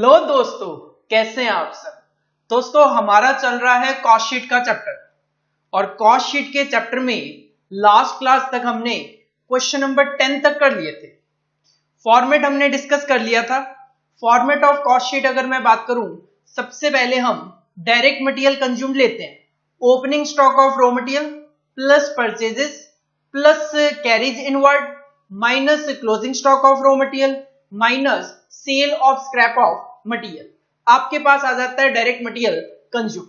Hello दोस्तों, कैसे हैं आप सब। दोस्तों, हमारा चल रहा है कॉस्ट शीट का चैप्टर और कॉस्ट शीट के चैप्टर में लास्ट क्लास तक हमने क्वेश्चन नंबर 10 तक कर लिए थे। फॉर्मेट हमने डिस्कस कर लिया था। फॉर्मेट ऑफ कॉस्ट शीट अगर मैं बात करूं, सबसे पहले हम डायरेक्ट मटेरियल कंज्यूम लेते हैं, opening stock of raw material plus purchases plus carries inward minus closing stock of raw material minus sale of scrap of material. आपके पास आ जाता है direct material consume.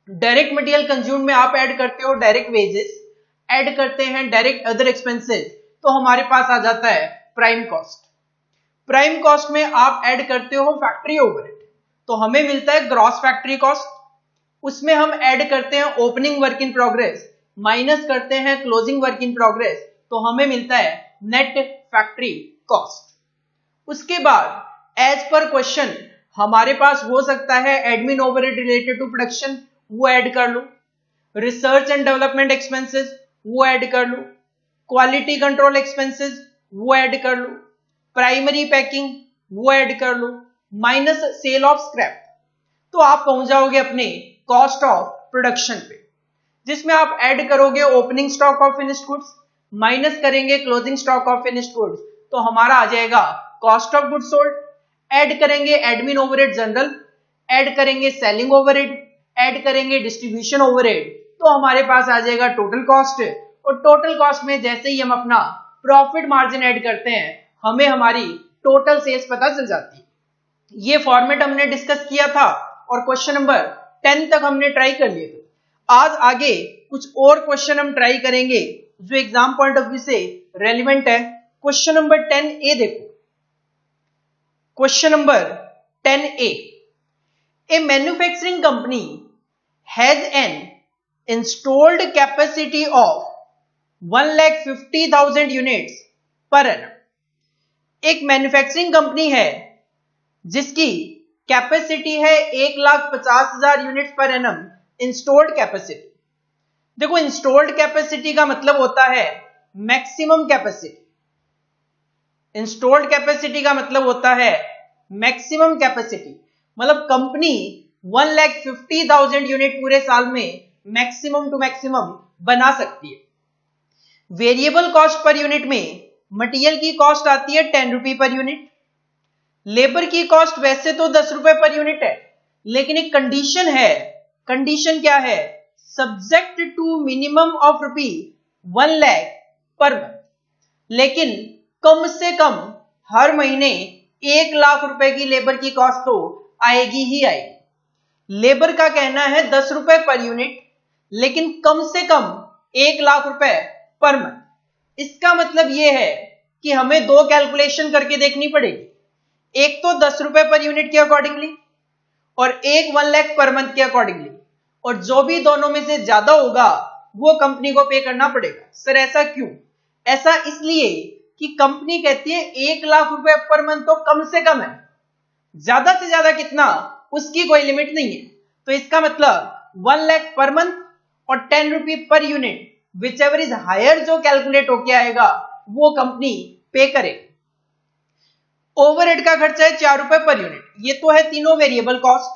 Direct material consume में आप add करते हो direct wages, add करते हैं direct other expenses, तो हमारे पास आ जाता है प्राइम कॉस्ट। प्राइम कॉस्ट में आप ऐड करते हो फैक्ट्री ओवरहेड, तो हमें मिलता है ग्रॉस फैक्ट्री कॉस्ट। उसमें हम ऐड करते हैं opening work in progress minus करते हैं क्लोजिंग वर्क इन प्रोग्रेस, तो हमें मिलता है नेट फैक्ट्री कॉस्ट। उसके बाद एज पर क्वेश्चन हमारे पास हो सकता है admin overhead related to production, वो ऐड कर लो, रिसर्च एंड डेवलपमेंट एक्सपेंसेस वो ऐड कर लो, क्वालिटी कंट्रोल एक्सपेंसेस वो ऐड कर लो, प्राइमरी पैकिंग वो ऐड कर लो, माइनस सेल ऑफ स्क्रैप। तो आप पहुंच जाओगे अपने कॉस्ट ऑफ प्रोडक्शन पे, जिसमें आप ऐड करोगे opening stock of finished goods minus करेंगे closing stock of finished goods, तो हमारा आ जाएगा cost of goods sold. Add करेंगे एडमिन ओवरहेड जनरल, ऐड करेंगे सेलिंग ओवरहेड, ऐड करेंगे डिस्ट्रीब्यूशन ओवरहेड, तो हमारे पास आ जाएगा टोटल कॉस्ट। और टोटल कॉस्ट में जैसे ही हम अपना प्रॉफिट मार्जिन ऐड करते हैं, हमें हमारी टोटल सेल्स पता चल जाती है। ये फॉर्मेट हमने डिस्कस किया था और क्वेश्चन नंबर 10 तक हमने ट्राई कर लिए थे। आज आगे कुछ और क्वेश्चन हम ट्राई करेंगे जो एग्जाम पॉइंट ऑफ व्यू से रेलिवेंट है। क्वेश्चन नंबर 10A देखो। Question number 10A. A manufacturing company has an installed capacity of 1,50,000 units per annum. एक मैन्युफैक्चरिंग कंपनी है जिसकी कैपेसिटी है 1,50,000 units per annum installed capacity. देखो, इंस्टॉल्ड कैपेसिटी का मतलब होता है मैक्सिमम कैपेसिटी। इंस्टॉल्ड कैपेसिटी का मतलब होता है मैक्सिमम कैपेसिटी, मतलब कंपनी 1,50,000 यूनिट पूरे साल में मैक्सिमम टू मैक्सिमम बना सकती है। वेरिएबल कॉस्ट पर यूनिट में मटेरियल की कॉस्ट आती है 10 रुपए पर यूनिट। लेबर की कॉस्ट वैसे तो 10 रुपए पर यूनिट है, लेकिन एक कंडीशन है। कंडीशन क्या है? Subject to minimum of ₹1 lakh per month, लेकिन कम से कम हर महीने 1 लाख रुपए की लेबर की कॉस्ट तो आएगी ही आएगी। लेबर का कहना है 10 रुपए पर यूनिट, लेकिन कम से कम 1 लाख रुपए पर मंथ। इसका मतलब यह है कि हमें दो कैलकुलेशन करके देखनी पड़ेगी, एक तो 10 रुपए पर यूनिट के अकॉर्डिंगली और एक 1 लाख पर मंथ के अकॉर्डिंगली, और जो भी दोनों में से ज्यादा होगा वो कंपनी को पे करना पड़ेगा। सर ऐसा क्यों? ऐसा इसलिए कि कंपनी कहती है 1 लाख रुपए पर मंथ तो कम से कम है, ज्यादा से ज्यादा कितना उसकी कोई लिमिट नहीं है। तो इसका मतलब 1 लाख पर मंथ और 10 रुपए per unit, whichever is higher जो कैलकुलेट होके आएगा वो कंपनी पे करेगी। ओवरहेड का खर्चा है 4 रुपए पर यूनिट, ये तो है तीनों वेरिएबल कॉस्ट।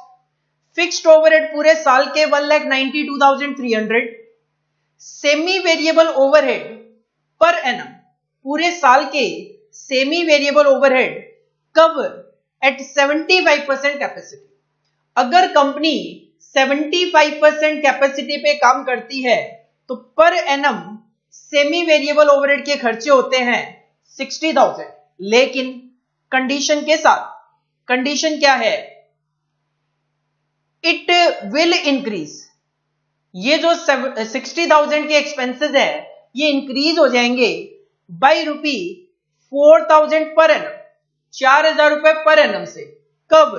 फिक्स्ड ओवरहेड पूरे साल के 1,92,300। Semi variable overhead per annum, पूरे साल के semi variable overhead cover at 75% capacity. अगर कंपनी 75% कैपेसिटी पे काम करती है तो per annum semi variable overhead के खर्चे होते हैं 60,000, लेकिन कंडीशन के साथ। कंडीशन क्या है? It will increase. ये जो 60,000 के एक्सपेंसेस है ये इंक्रीज हो जाएंगे बाई ₹4,000 पर एनम, 4,000 रुपए पर एनम से। कब?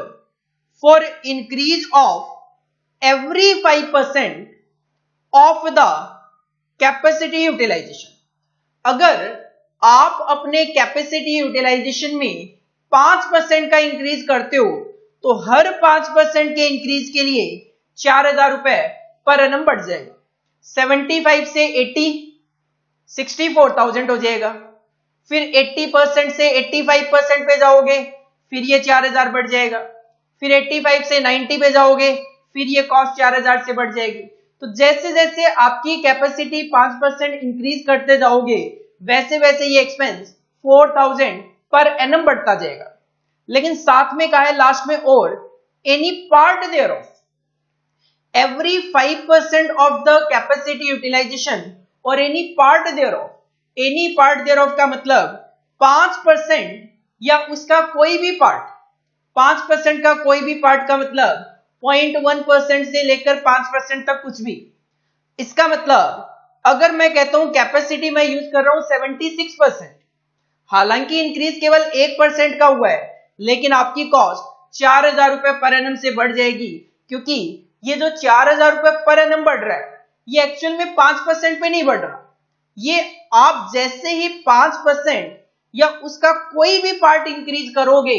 For increase of every 5% of the capacity utilization. अगर आप अपने कैपेसिटी यूटिलाइजेशन में 5% का इंक्रीज करते हो तो हर 5% के इंक्रीज के लिए 4,000 रुपए पर एनम बढ़ जाएगा। 75 से 80, 64,000 हो जाएगा। फिर 80% से 85% पे जाओगे, फिर ये 4,000 बढ़ जाएगा। फिर 85 से 90 पे जाओगे, फिर ये कॉस्ट 4000 से बढ़ जाएगी। तो जैसे जैसे आपकी कैपेसिटी 5% इंक्रीज करते जाओगे, वैसे वैसे ये एक्सपेंस 4000 पर एनम बढ़ता जाएगा। लेकिन साथ में कहा है लास्ट में, और any part thereof every 5% of the capacity utilization और any part thereof का मतलब 5% या उसका कोई भी पार्ट, 5% का कोई भी पार्ट का मतलब 0.1% से लेकर 5% तक कुछ भी। इसका मतलब अगर मैं कहता हूं कैपेसिटी मैं यूज कर रहा हूं 76%, हालांकि इंक्रीज केवल 1% का हुआ है, लेकिन आपकी कॉस्ट 4000 रुपए पर एनम से बढ़ जाएगी, क्योंकि ये जो 4000 रुपए पर एनम बढ़ रहा है ये एक्चुअल में 5% पे नहीं बढ़ रहा। ये आप जैसे ही 5% या उसका कोई भी पार्ट इंक्रीज करोगे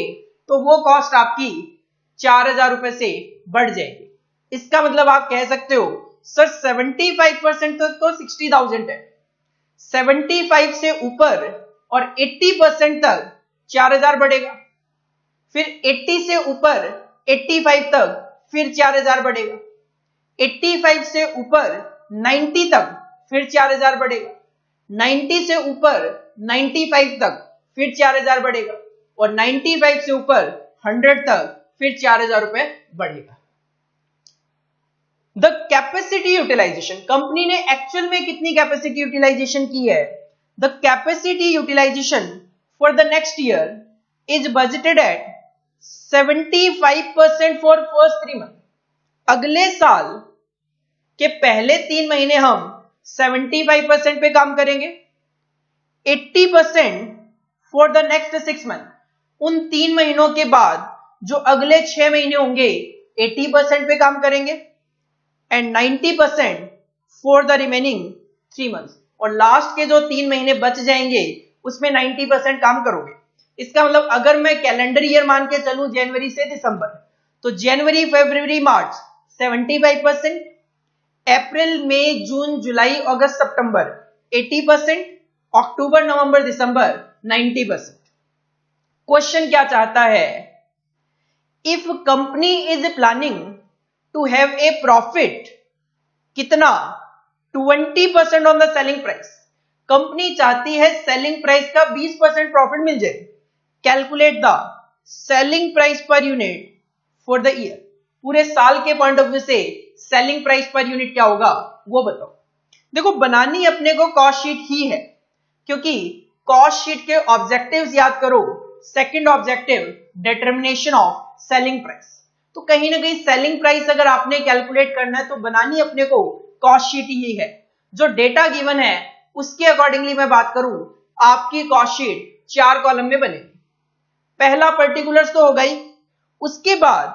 तो वो कॉस्ट आपकी 4000 रुपए से बढ़ जाएगी। इसका मतलब आप कह सकते हो सर 75% तो 60,000 है, 75 से ऊपर और 80% तक 4000 बढ़ेगा, फिर 80 से ऊपर 85 तक फिर 4000 बढ़ेगा, 85 से ऊपर 90 तक फिर 4000 बढ़ेगा, 90 से ऊपर 95 तक फिर 4000 बढ़ेगा, और 95 से ऊपर 100 तक फिर 4000 रुपए बढ़ेगा। द कैपेसिटी यूटिलाइजेशन, कंपनी ने एक्चुअल में कितनी कैपेसिटी यूटिलाइजेशन की है? The capacity utilization for the next year is budgeted at 75% for first 3 month. अगले साल के पहले 3 महीने हम 75% पे काम करेंगे, 80% फॉर द नेक्स्ट 6 मंथ। उन 3 महीनों के बाद जो अगले 6 महीने होंगे 80% पे काम करेंगे, and 90% for the remaining 3 months. और लास्ट के जो 3 महीने बच जाएंगे उसमें 90% काम करोगे। इसका मतलब अगर मैं कैलेंडर ईयर मान के चलूं जनवरी से दिसंबर, तो जनवरी फरवरी मार्च 75%, अप्रैल मई जून जुलाई अगस्त सितंबर 80%, अक्टूबर नवंबर दिसंबर 90%। क्वेश्चन क्या चाहता है? If company is planning to have a profit, कितना? 20% on the selling price. Company चाहती है सेलिंग प्राइस का 20% प्रॉफिट मिल जाए। Calculate the selling price per unit for the year. पूरे साल के पॉइंट ऑफ व्यू से सेलिंग प्राइस पर यूनिट क्या होगा वो बताओ। देखो, बनानी अपने को कॉस्ट शीट ही है, क्योंकि कॉस्ट शीट के ऑब्जेक्टिव्स याद करो। Second objective determination of selling price. तो कहीं ना कहीं सेलिंग प्राइस अगर आपने कैलकुलेट करना है तो बनानी अपने को कॉस्ट शीट ही है। जो डेटा गिवन है उसके अकॉर्डिंगली मैं बात करूं, आपकी कॉस्ट शीट 4 कॉलम में बनेगी। पहला पर्टिकुलर्स तो हो गई, उसके बाद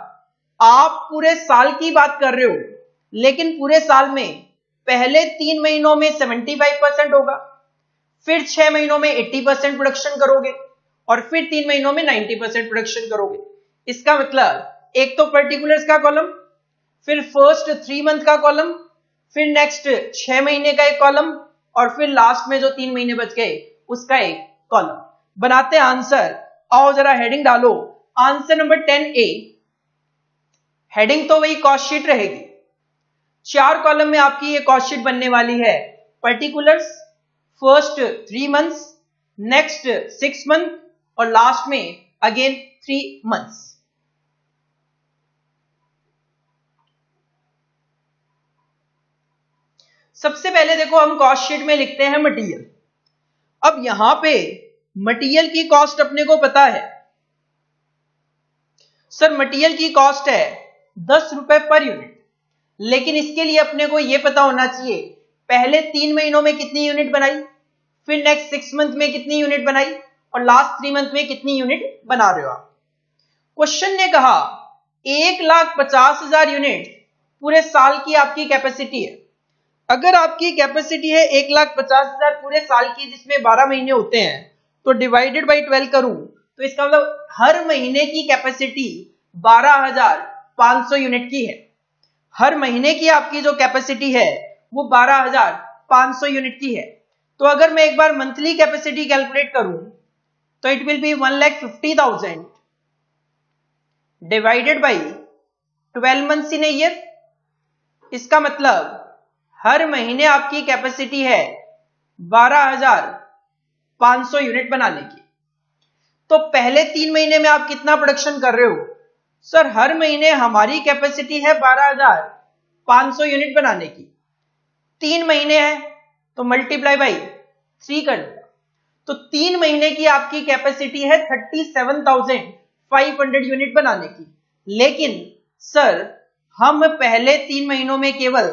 आप पूरे साल की बात कर रहे हो, लेकिन पूरे साल में पहले 3 महीनों में 75% होगा, फिर 6 महीनों में 80% प्रोडक्शन करोगे, और फिर 3 महीनों में 90% प्रोडक्शन करोगे। इसका मतलब एक तो पर्टिकुलर्स का कॉलम, फिर फर्स्ट 3 मंथ का कॉलम, फिर नेक्स्ट 6 महीने का एक कॉलम, और फिर लास्ट में जो 3 महीने बच गए उसका एक कॉलम। बनाते हैं आंसर। आओ जरा हेडिंग डालो। Answer number 10A। हेडिंग तो वही कॉस्ट शीट रहेगी। 4 कॉलम में आपकी ये कॉस्ट शीट बनने वाली है। Particulars, first 3 months, next 6 month, और लास्ट में अगेन 3 मंथ्स। सबसे पहले देखो हम कॉस्ट शीट में लिखते हैं मटेरियल। अब यहां पे मटेरियल की कॉस्ट अपने को पता है, सर मटेरियल की कॉस्ट है 10 रुपए पर यूनिट। लेकिन इसके लिए अपने को यह पता होना चाहिए पहले 3 महीनों में कितनी यूनिट बनाई, फिर नेक्स्ट 6 मंथ में कितनी यूनिट बनाई, और लास्ट 3 मंथ में कितनी यूनिट बना रहे हो आप। क्वेश्चन ने कहा 1,50,000 यूनिट पूरे साल की आपकी कैपेसिटी है। अगर आपकी कैपेसिटी है 1,50,000 पूरे साल की, जिसमें 12 महीने होते हैं, तो डिवाइडेड बाई 12 करूं तो इसका मतलब हर महीने की कैपेसिटी 12,500 यूनिट की है। हर महीने की आपकी जो कैपेसिटी है वो 12,500 यूनिट की है। तो अगर मैं एक बार मंथली कैपेसिटी कैलकुलेट करूं तो it will be 1,50,000 divided by 12 months in a year. इसका मतलब हर महीने आपकी कैपेसिटी है 12,500 यूनिट बनाने की। तो पहले 3 महीने में आप कितना प्रोडक्शन कर रहे हो? सर हर महीने हमारी कैपेसिटी है 12,500 यूनिट बनाने की। 3 महीने है तो मल्टीप्लाई बाई 3 कर दिया, तो 3 महीने की आपकी कैपेसिटी है 37,500 यूनिट बनाने की। लेकिन सर हम पहले 3 महीनों में केवल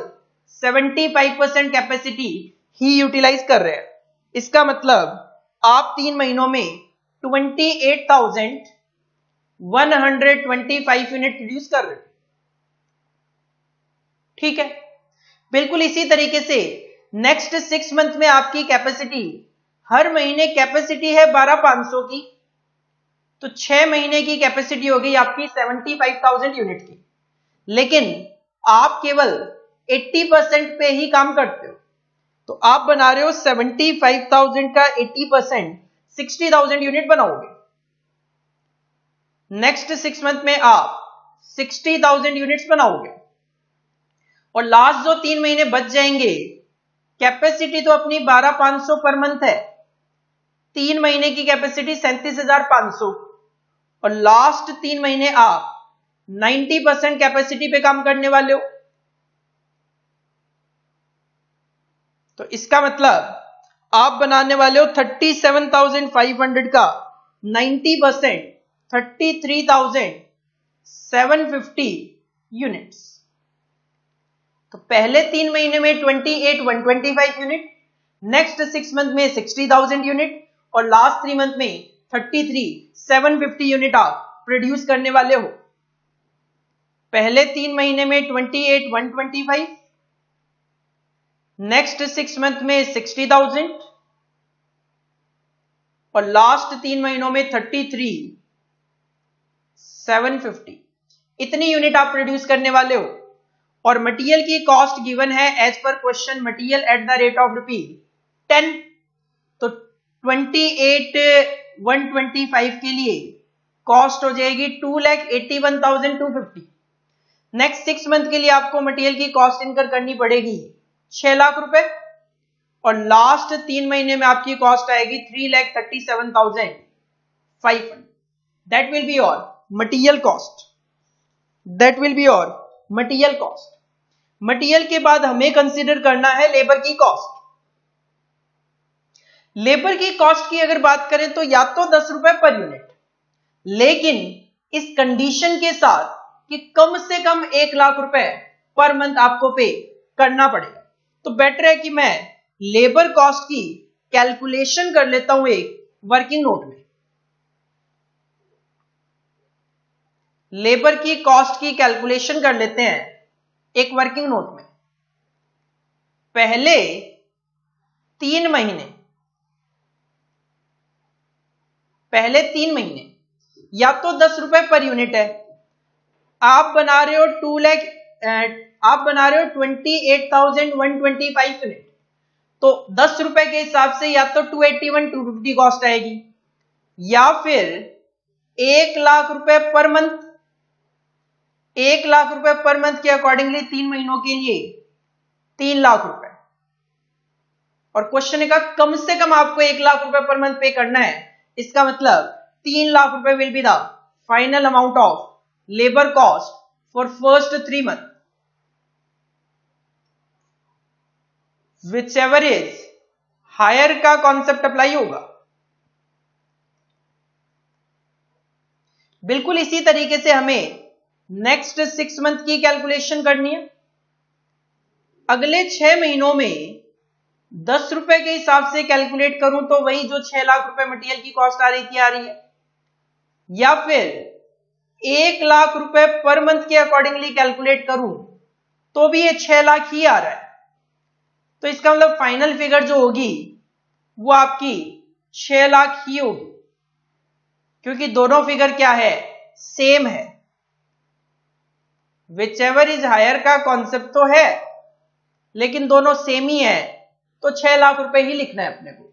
75% कैपेसिटी ही यूटिलाइज कर रहे हैं। इसका मतलब आप 3 महीनों में 28,125 यूनिट प्रोड्यूस कर रहे हो। ठीक है, बिल्कुल इसी तरीके से नेक्स्ट 6 मंथ में आपकी कैपेसिटी, हर महीने कैपेसिटी है 12,500 की, तो 6 महीने की कैपेसिटी हो गई आपकी 75,000 यूनिट की। लेकिन आप केवल 80% पे ही काम करते हो, तो आप बना रहे हो 75,000 का 80%, 60,000 यूनिट बनाओगे। नेक्स्ट 6 मंथ में आप 60,000 यूनिट्स बनाओगे, और लास्ट जो 3 महीने बच जाएंगे, कैपेसिटी तो अपनी 12,500 पर मंथ है, 3 महीने की कैपेसिटी 37,500, और लास्ट 3 महीने आप 90% कैपेसिटी पे काम करने वाले हो। तो इसका मतलब आप बनाने वाले हो 37,500 का 90%, 33,750 यूनिट्स। तो पहले 3 महीने में 28,125 यूनिट, नेक्स्ट 6 मंथ में 60,000 यूनिट, और लास्ट 3 मंथ में 33,750 यूनिट आप प्रोड्यूस करने वाले हो। पहले 3 महीने में 28,125, नेक्स्ट 6 मंथ में 60,000, और लास्ट 3 महीनों में 33,750। इतनी यूनिट आप प्रोड्यूस करने वाले हो। और मटेरियल की कॉस्ट गिवन है as per question, material at the rate of ₹10। तो 28,125 के लिए कॉस्ट हो जाएगी 2,81,250। नेक्स्ट 6 मंथ के लिए आपको मटेरियल की कॉस्ट इनकर करनी पड़ेगी 6 लाख रुपए, और लास्ट 3 महीने में आपकी कॉस्ट आएगी 3,37,500। That will be your material cost, that will be your material cost. Material के बाद हमें कंसीडर करना है लेबर की कॉस्ट। लेबर की कॉस्ट की अगर बात करें तो या तो 10 रुपए पर यूनिट, लेकिन इस कंडीशन के साथ कि कम से कम 1 लाख रुपए पर मंथ आपको पे करना पड़ेगा। तो बेटर है कि मैं लेबर कॉस्ट की कैलकुलेशन कर लेता हूं एक वर्किंग नोट में। लेबर की कॉस्ट की कैलकुलेशन कर लेते हैं एक वर्किंग नोट में। पहले 3 महीने या तो 10 रुपए पर यूनिट है, आप बना रहे हो 28,125 यूनिट, तो 10 रुपए के हिसाब से या तो 281,250 कॉस्ट आएगी, या फिर 1 लाख रुपए पर मंथ। 1 लाख रुपए पर मंथ के अकॉर्डिंगली 3 महीनों के लिए 3 लाख रुपए। और क्वेश्चन का कम से कम आपको 1 लाख रुपए पर मंथ पे करना है। इसका मतलब 3 लाख रुपए will be the final amount of labour cost for first 3 month, whichever is higher का कॉन्सेप्ट अप्लाई होगा। बिल्कुल इसी तरीके से हमें नेक्स्ट 6 मंथ की कैलकुलेशन करनी है। अगले 6 महीनों में 10 रुपए के हिसाब से कैलकुलेट करूं तो वही जो 6 लाख रुपए मटेरियल की कॉस्ट आ रही थी आ रही है, या फिर 1 लाख रुपए पर मंथ के अकॉर्डिंगली कैलकुलेट करूं तो भी ये 6 लाख ही आ रहा है। तो इसका मतलब फाइनल फिगर जो होगी वो आपकी 6 लाख ही होगी, क्योंकि दोनों फिगर क्या है, सेम है। विच एवर इज हायर का कॉन्सेप्ट तो है, लेकिन दोनों सेम ही है, तो 6 लाख रुपए ही लिखना है अपने को।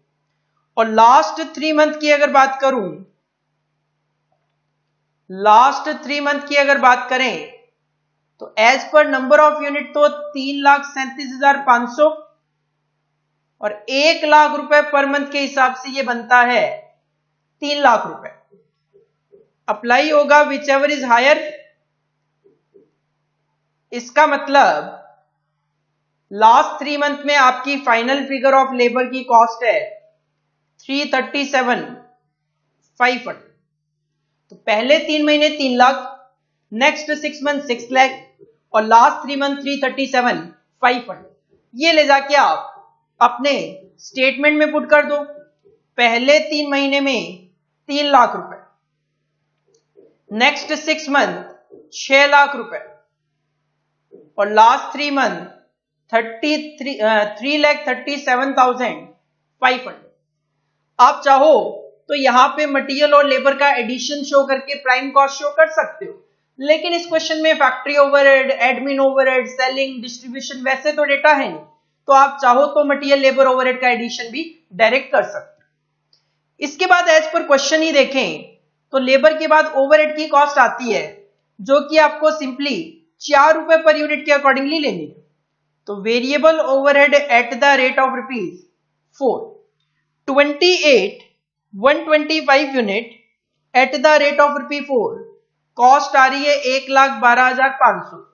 और लास्ट 3 मंथ की अगर बात करूं लास्ट 3 मंथ की अगर बात करें तो as per number of unit तो 3,37,500 और 1 लाख रुपए पर मंथ के हिसाब से ये बनता है 3 लाख रुपए। अप्लाई होगा विच एवर इज हायर। इसका मतलब लास्ट 3 मंथ में आपकी फाइनल फिगर ऑफ लेबर की कॉस्ट है 337,500। तो पहले 3 महीने 3 लाख, नेक्स्ट 6 मंथ 6 लाख और लास्ट 3 मंथ 337,500। ये ले जाके आप अपने स्टेटमेंट में पुट कर दो। पहले 3 महीने में 3 लाख रुपए, नेक्स्ट 6 मंथ 6 लाख रुपए और लास्ट 3 मंथ 3,37,500। आप चाहो तो यहां पे मटेरियल और लेबर का एडिशन शो करके प्राइम कॉस्ट शो कर सकते हो, लेकिन इस क्वेश्चन में factory overhead, admin overhead, selling, distribution वैसे तो डेटा है नहीं, तो आप चाहो तो मटेरियल लेबर ओवरहेड का एडिशन भी डायरेक्ट कर सकते हो। इसके बाद एज पर क्वेश्चन ही देखें तो लेबर के बाद ओवरहेड की कॉस्ट आती है जो कि आपको सिंपली 4 रुपए पर यूनिट के अकॉर्डिंगली लेनी है। तो variable overhead at the rate of ₹4, 28,125 unit at the rate of ₹4, cost आ रही है 1,12,500।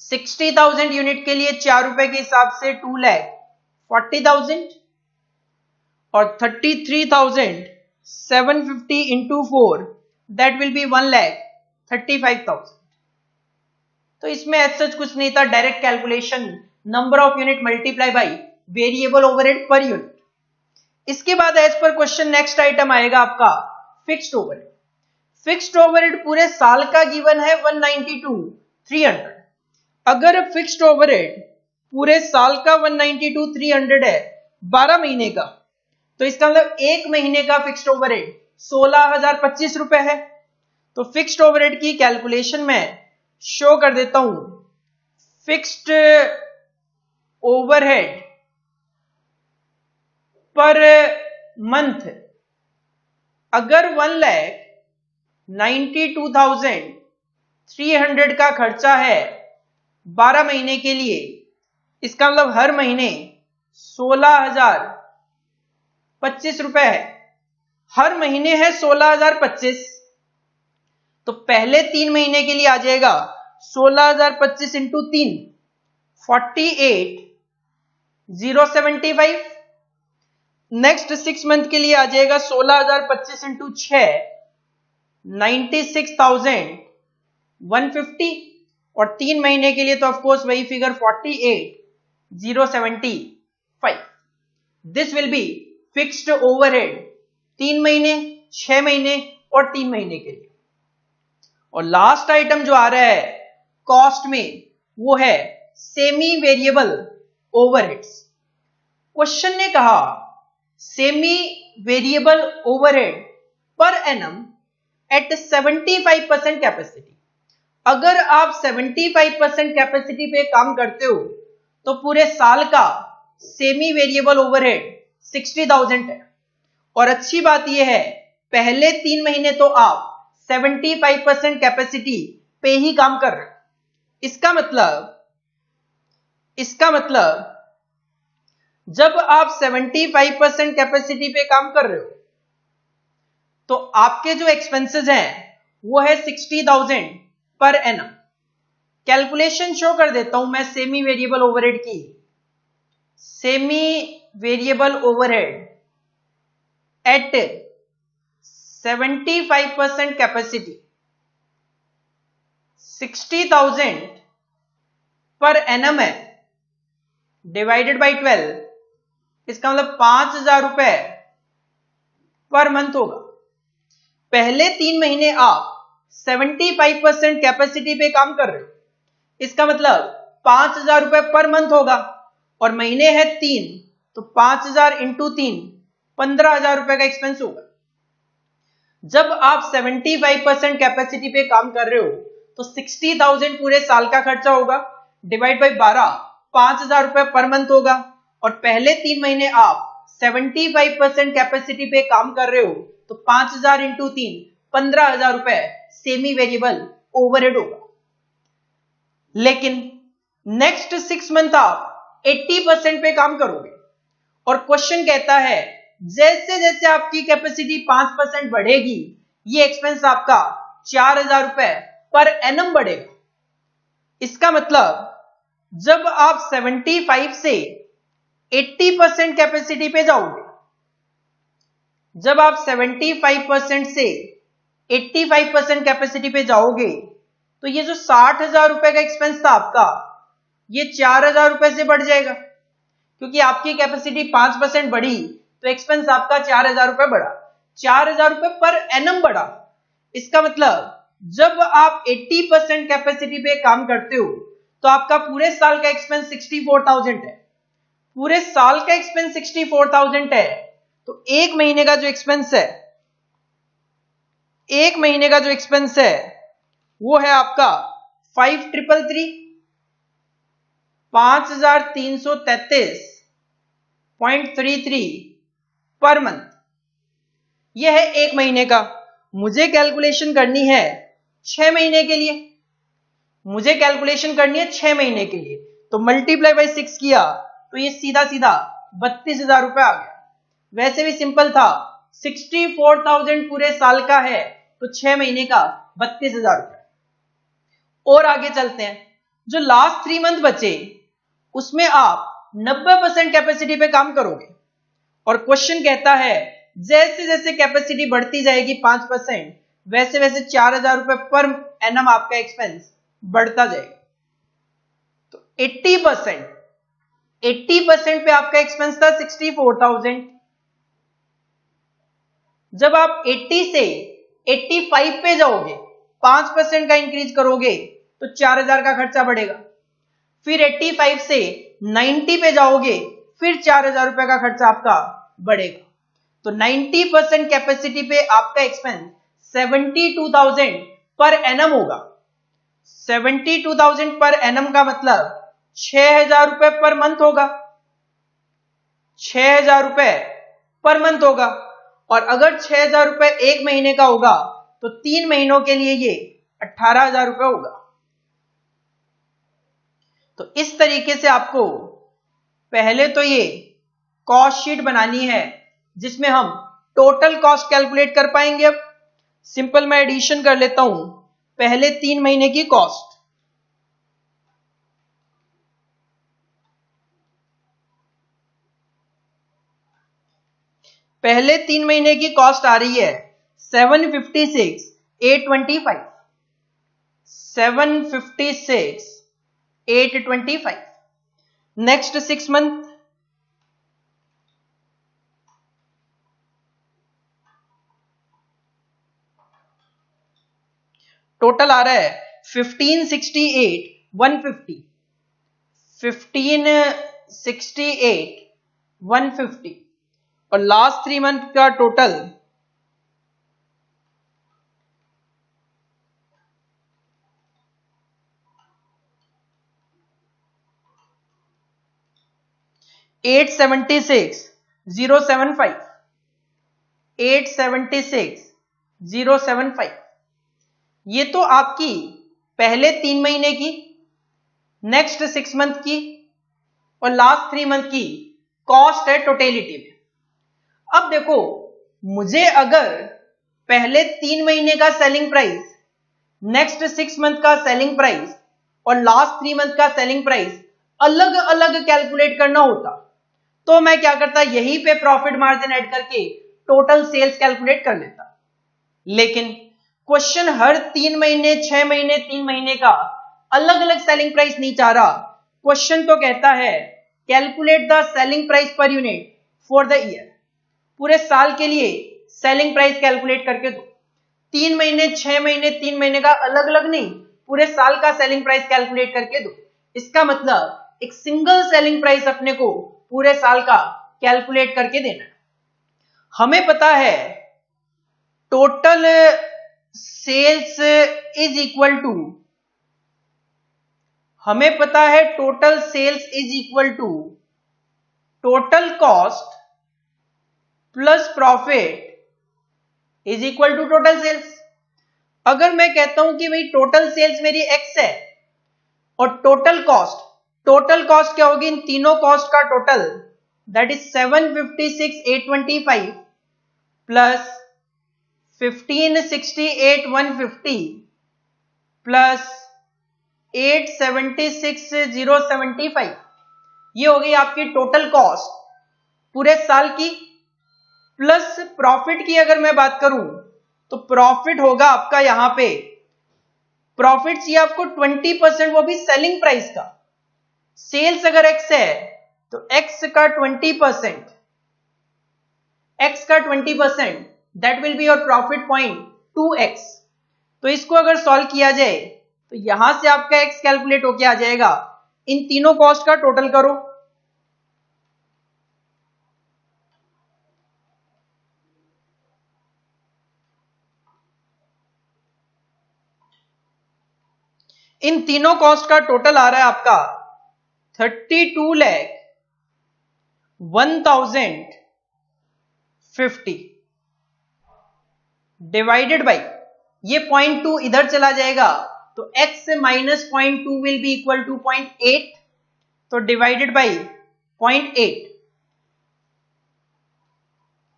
60,000 यूनिट के लिए 4 रुपए के हिसाब से 2,40,000 और 33,750 इंटू 4 दैट विल बी 1,35,000। तो इसमें ऐसा कुछ नहीं था, direct calculation number of unit multiply by variable overhead per unit. इसके बाद as per question next item आएगा आपका फिक्स्ड ओवरहेड। फिक्स्ड ओवरहेड पूरे साल का गिवन है 192,300। अगर फिक्स्ड ओवरहेड पूरे साल का 192,300 है 12 महीने का, तो इसका मतलब 1 महीने का फिक्स्ड ओवरहेड 16,025 रुपए है। तो फिक्स्ड ओवरहेड की कैलकुलेशन में शो कर देता हूं। फिक्स्ड ओवरहेड पर मंथ अगर 1,92,300 का खर्चा है 12 महीने के लिए, इसका मतलब हर महीने 16,025 रुपए है। हर महीने है 16,025, तो पहले 3 महीने के लिए आ जाएगा 16,025 इंटू 3 48,075। नेक्स्ट 6 मंथ के लिए आ जाएगा 16,025 इंटू 6 96,150 और 3 महीने के लिए तो ऑफकोर्स वही figure 48,075। This will be fixed overhead 3 महीने, 6 महीने और 3 महीने के लिए। और लास्ट आइटम जो आ रहा है कॉस्ट में वो है सेमी वेरिएबल ओवरहेड्स। क्वेश्चन ने कहा semi variable overhead per annum at 75% capacity. अगर आप 75% कैपेसिटी पे काम करते हो तो पूरे साल का सेमी वेरिएबल ओवरहेड 60,000 है। और अच्छी बात यह है पहले 3 महीने तो आप 75% कैपेसिटी पे ही काम कर रहे हो। इसका मतलब जब आप 75% कैपेसिटी पे काम कर रहे हो तो आपके जो एक्सपेंसेस हैं वो है 60,000 पर एनम। कैलकुलेशन शो कर देता हूं मैं सेमी वेरिएबल ओवरहेड की। Semi variable overhead at 75% capacity 60,000 per annum है डिवाइडेड बाई 12, इसका मतलब 5,000 रुपए पर मंथ होगा। पहले 3 महीने आप 75% कैपेसिटी पे काम कर रहे हो, इसका मतलब 5,000 रुपए पर मंथ होगा और महीने है 3, तो 5,000 इंटू 3 15,000 रुपए का एक्सपेंस होगा। जब आप 75% कैपेसिटी पे काम कर रहे हो तो 60,000 पूरे साल का खर्चा होगा डिवाइड बाई 12, 5,000 रुपए पर मंथ होगा। और पहले 3 महीने आप 75% कैपेसिटी पे काम कर रहे हो तो 5,000 इंटू 3 15,000 रुपए सेमी वेरिएबल ओवरहेड होगा। लेकिन नेक्स्ट 6 मंथ आप 80% पे काम करोगे और क्वेश्चन कहता है जैसे जैसे आपकी कैपेसिटी 5% बढ़ेगी ये एक्सपेंस आपका 4,000 रुपए पर एनम बढ़ेगा। इसका मतलब जब आप 75 से 80% कैपेसिटी पे जाओगे, जब आप 75% से 85% कैपेसिटी पे जाओगे तो ये जो 60,000 रुपए का एक्सपेंस था आपका ये 4,000 रुपए से बढ़ जाएगा, क्योंकि आपकी कैपेसिटी 5% बढ़ी तो एक्सपेंस आपका 4,000 रुपए बढ़ा, 4,000 रुपए पर एनम बढ़ा। इसका मतलब जब आप 80% कैपेसिटी पे काम करते हो तो आपका पूरे साल का एक्सपेंस 64,000 है, पूरे साल का एक्सपेंस 64,000 है। तो एक महीने का जो एक्सपेंस है, एक महीने का जो एक्सपेंस है वो है आपका 5,333.33 पर मंथ। यह है एक महीने का। मुझे कैलकुलेशन करनी है 6 महीने के लिए, मुझे कैलकुलेशन करनी है 6 महीने के लिए, तो मल्टीप्लाई बाय 6 किया तो ये सीधा सीधा 32,000 रुपए आ गया। वैसे भी सिंपल था, 64,000 पूरे साल का है तो 6 महीने का 32,000 रुपए। और आगे चलते हैं, जो लास्ट 3 मंथ बचे उसमें आप 90% कैपेसिटी पे काम करोगे और क्वेश्चन कहता है जैसे जैसे कैपेसिटी बढ़ती जाएगी 5% वैसे वैसे 4,000 रुपए पर एनम आपका एक्सपेंस बढ़ता जाएगा। तो 80% पे आपका एक्सपेंस था 64,000। जब आप 80 से 85 पे जाओगे, 5% का इंक्रीज करोगे तो 4,000 का खर्चा बढ़ेगा। फिर 85 से 90 पे जाओगे फिर 4,000 रुपए का खर्चा आपका बढ़ेगा। तो 90% कैपेसिटी पे आपका एक्सपेंस 72,000 पर एनम होगा। 72,000 पर एनम का मतलब 6,000 रुपए पर मंथ होगा, 6,000 रुपए पर मंथ होगा। और अगर 6,000 रुपए एक महीने का होगा तो 3 महीनों के लिए ये 18,000 रुपए होगा। तो इस तरीके से आपको पहले तो ये कॉस्ट शीट बनानी है जिसमें हम टोटल कॉस्ट कैलकुलेट कर पाएंगे। अब सिंपल मैं एडिशन कर लेता हूं, पहले 3 महीने की कॉस्ट, पहले 3 महीने की कॉस्ट आ रही है 756,825, 756,825। नेक्स्ट 6 मंथ टोटल आ रहा है 1568,150, 1568,150। और लास्ट 3 मंथ का टोटल 876,075, 876,075। ये तो आपकी पहले 3 महीने की, नेक्स्ट 6 मंथ की और लास्ट 3 मंथ की कॉस्ट है टोटेलिटी में। अब देखो, मुझे अगर पहले 3 महीने का सेलिंग प्राइस, नेक्स्ट 6 मंथ का सेलिंग प्राइस और लास्ट 3 मंथ का सेलिंग प्राइस अलग अलग कैलकुलेट करना होता तो मैं क्या करता, यहीं पे प्रॉफिट मार्जिन ऐड करके टोटल सेल्स कैलकुलेट कर लेता। लेकिन क्वेश्चन हर 3 महीने, 6 महीने, 3 महीने का अलग अलग सेलिंग प्राइस नहीं चाह रहा। क्वेश्चन तो कहता है calculate the selling price per unit for the year, पूरे साल के लिए सेलिंग प्राइस कैलकुलेट करके दो। 3 महीने, 6 महीने, 3 महीने का अलग अलग नहीं, पूरे साल का सेलिंग प्राइस कैलकुलेट करके दो। इसका मतलब एक सिंगल सेलिंग प्राइस अपने को पूरे साल का कैलकुलेट करके देना है। हमें पता है total sales is equal to, हमें पता है total sales is equal to total cost plus profit is equal to total sales. अगर मैं कहता हूं कि भाई टोटल सेल्स मेरी एक्स है और टोटल कॉस्ट क्या होगी इन तीनों कॉस्ट का total, that is 756,825 plus 1568,150 plus 876,075, ये हो गई आपकी टोटल कॉस्ट पूरे साल की। प्लस प्रॉफिट की अगर मैं बात करूं तो प्रॉफिट होगा आपका यहां पे, प्रॉफिट चाहिए आपको 20%, वो भी सेलिंग प्राइस का। सेल्स अगर एक्स है तो एक्स का 20%, that will be your profit point 2x। तो इसको अगर सॉल्व किया जाए तो यहां से आपका x कैलकुलेट होके आ जाएगा, इन तीनों कॉस्ट का टोटल करो, इन तीनों कॉस्ट का टोटल आ रहा है आपका 32,01,050 डिवाइडेड बाई, ये 0.2 इधर चला जाएगा तो x minus 0.2 will be equal to 0.8, तो डिवाइडेड बाई 0.8,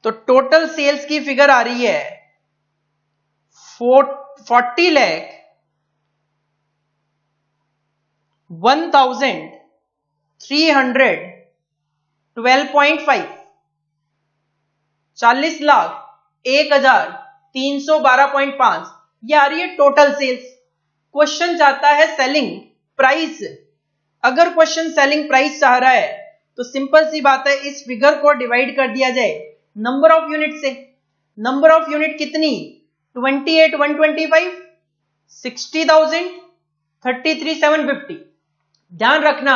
तो टोटल सेल्स की फिगर आ रही है 40,01,312.5, 40,01,312.5, ये आ रही है टोटल सेल्स। क्वेश्चन चाहता है सेलिंग प्राइस। अगर क्वेश्चन सेलिंग प्राइस चाह रहा है तो सिंपल सी बात है, इस फिगर को डिवाइड कर दिया जाए नंबर ऑफ यूनिट से। नंबर ऑफ यूनिट कितनी, 28,125, 60,000, 33,750। ध्यान रखना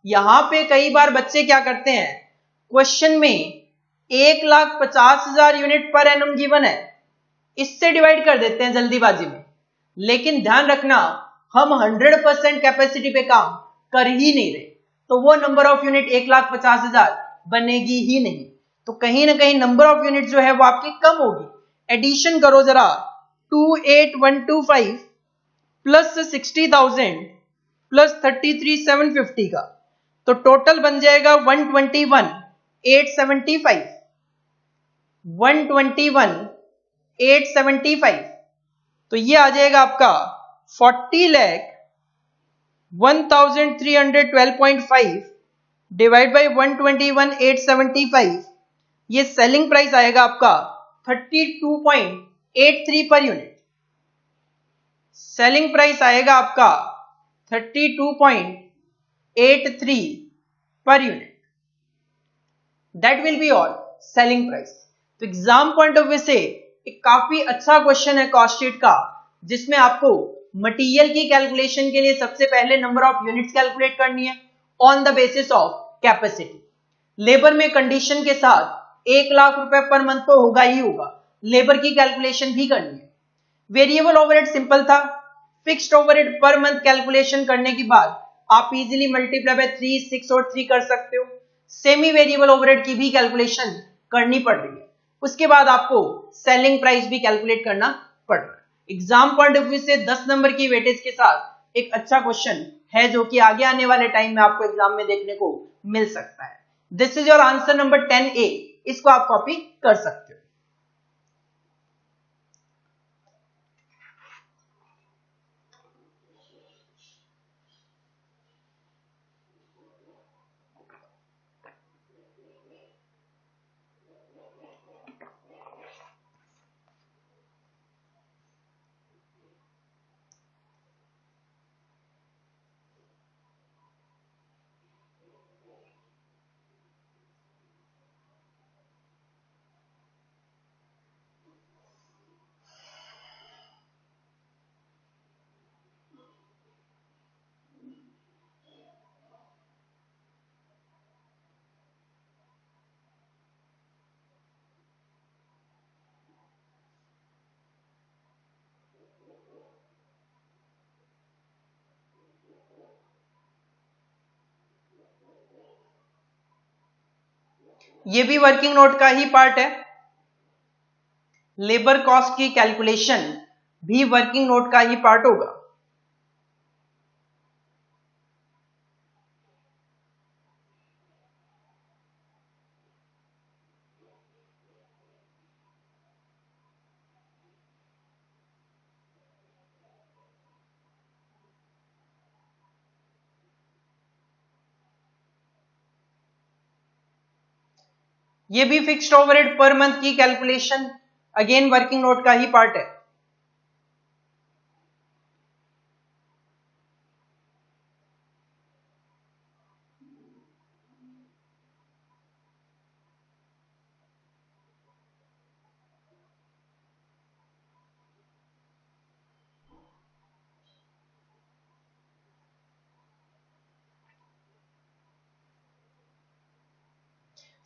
यहां पे कई बार बच्चे क्या करते हैं, क्वेश्चन में 1,50,000 यूनिट पर एनम गिवन है, इससे डिवाइड कर देते हैं जल्दीबाजी में। लेकिन ध्यान रखना हम 100% कैपेसिटी पे काम कर ही नहीं रहे, तो वो नंबर ऑफ यूनिट 1,50,000 बनेगी ही नहीं। तो कहीं ना कहीं नंबर ऑफ यूनिट जो है वो आपकी कम होगी। एडिशन करो जरा, 28,125 प्लस 60,000 प्लस 33,750 का, तो टोटल बन जाएगा 121,875, 121,875। तो ये आ जाएगा आपका 40,01,312.5 डिवाइड बाई 121,875, ये सेलिंग प्राइस आएगा आपका 32.83 पर यूनिट। सेलिंग प्राइस आएगा आपका 32.83 per unit, that will be all selling price. तो एग्जाम पॉइंट ऑफ व्यू से एक काफी अच्छा क्वेश्चन है कॉस्ट शीट का, जिसमें आपको मटेरियल की कैलकुलेशन के लिए सबसे पहले नंबर ऑफ यूनिट्स कैलकुलेट करनी है on the basis of capacity. Labour में कंडीशन के साथ 1,00,000 रुपए पर मंथ तो होगा ही होगा, लेबर की कैलकुलेशन भी करनी है। वेरिएबल ओवरहेड सिंपल था, fixed overhead per month calculation करने के बाद आप इजीली मल्टीप्लाई बाय 3, 6 और 3 कर सकते हो। सेमी वेरिएबल ओवरहेड की भी कैलकुलेशन करनी पड़ रही है, उसके बाद आपको सेलिंग प्राइस भी कैलकुलेट करना पड़ रहा है। एग्जाम पॉइंट ऑफ व्यू से 10 नंबर की वेटेज के साथ एक अच्छा क्वेश्चन है, जो कि आगे आने वाले टाइम में आपको एग्जाम में देखने को मिल सकता है। This is your answer number 10A, इसको आप कॉपी कर सकते हो। ये भी वर्किंग नोट का ही पार्ट है। लेबर कॉस्ट की कैलकुलेशन भी वर्किंग नोट का ही पार्ट होगा। ये भी फिक्स्ड ओवरहेड पर मंथ की कैलकुलेशन अगेन वर्किंग नोट का ही पार्ट है।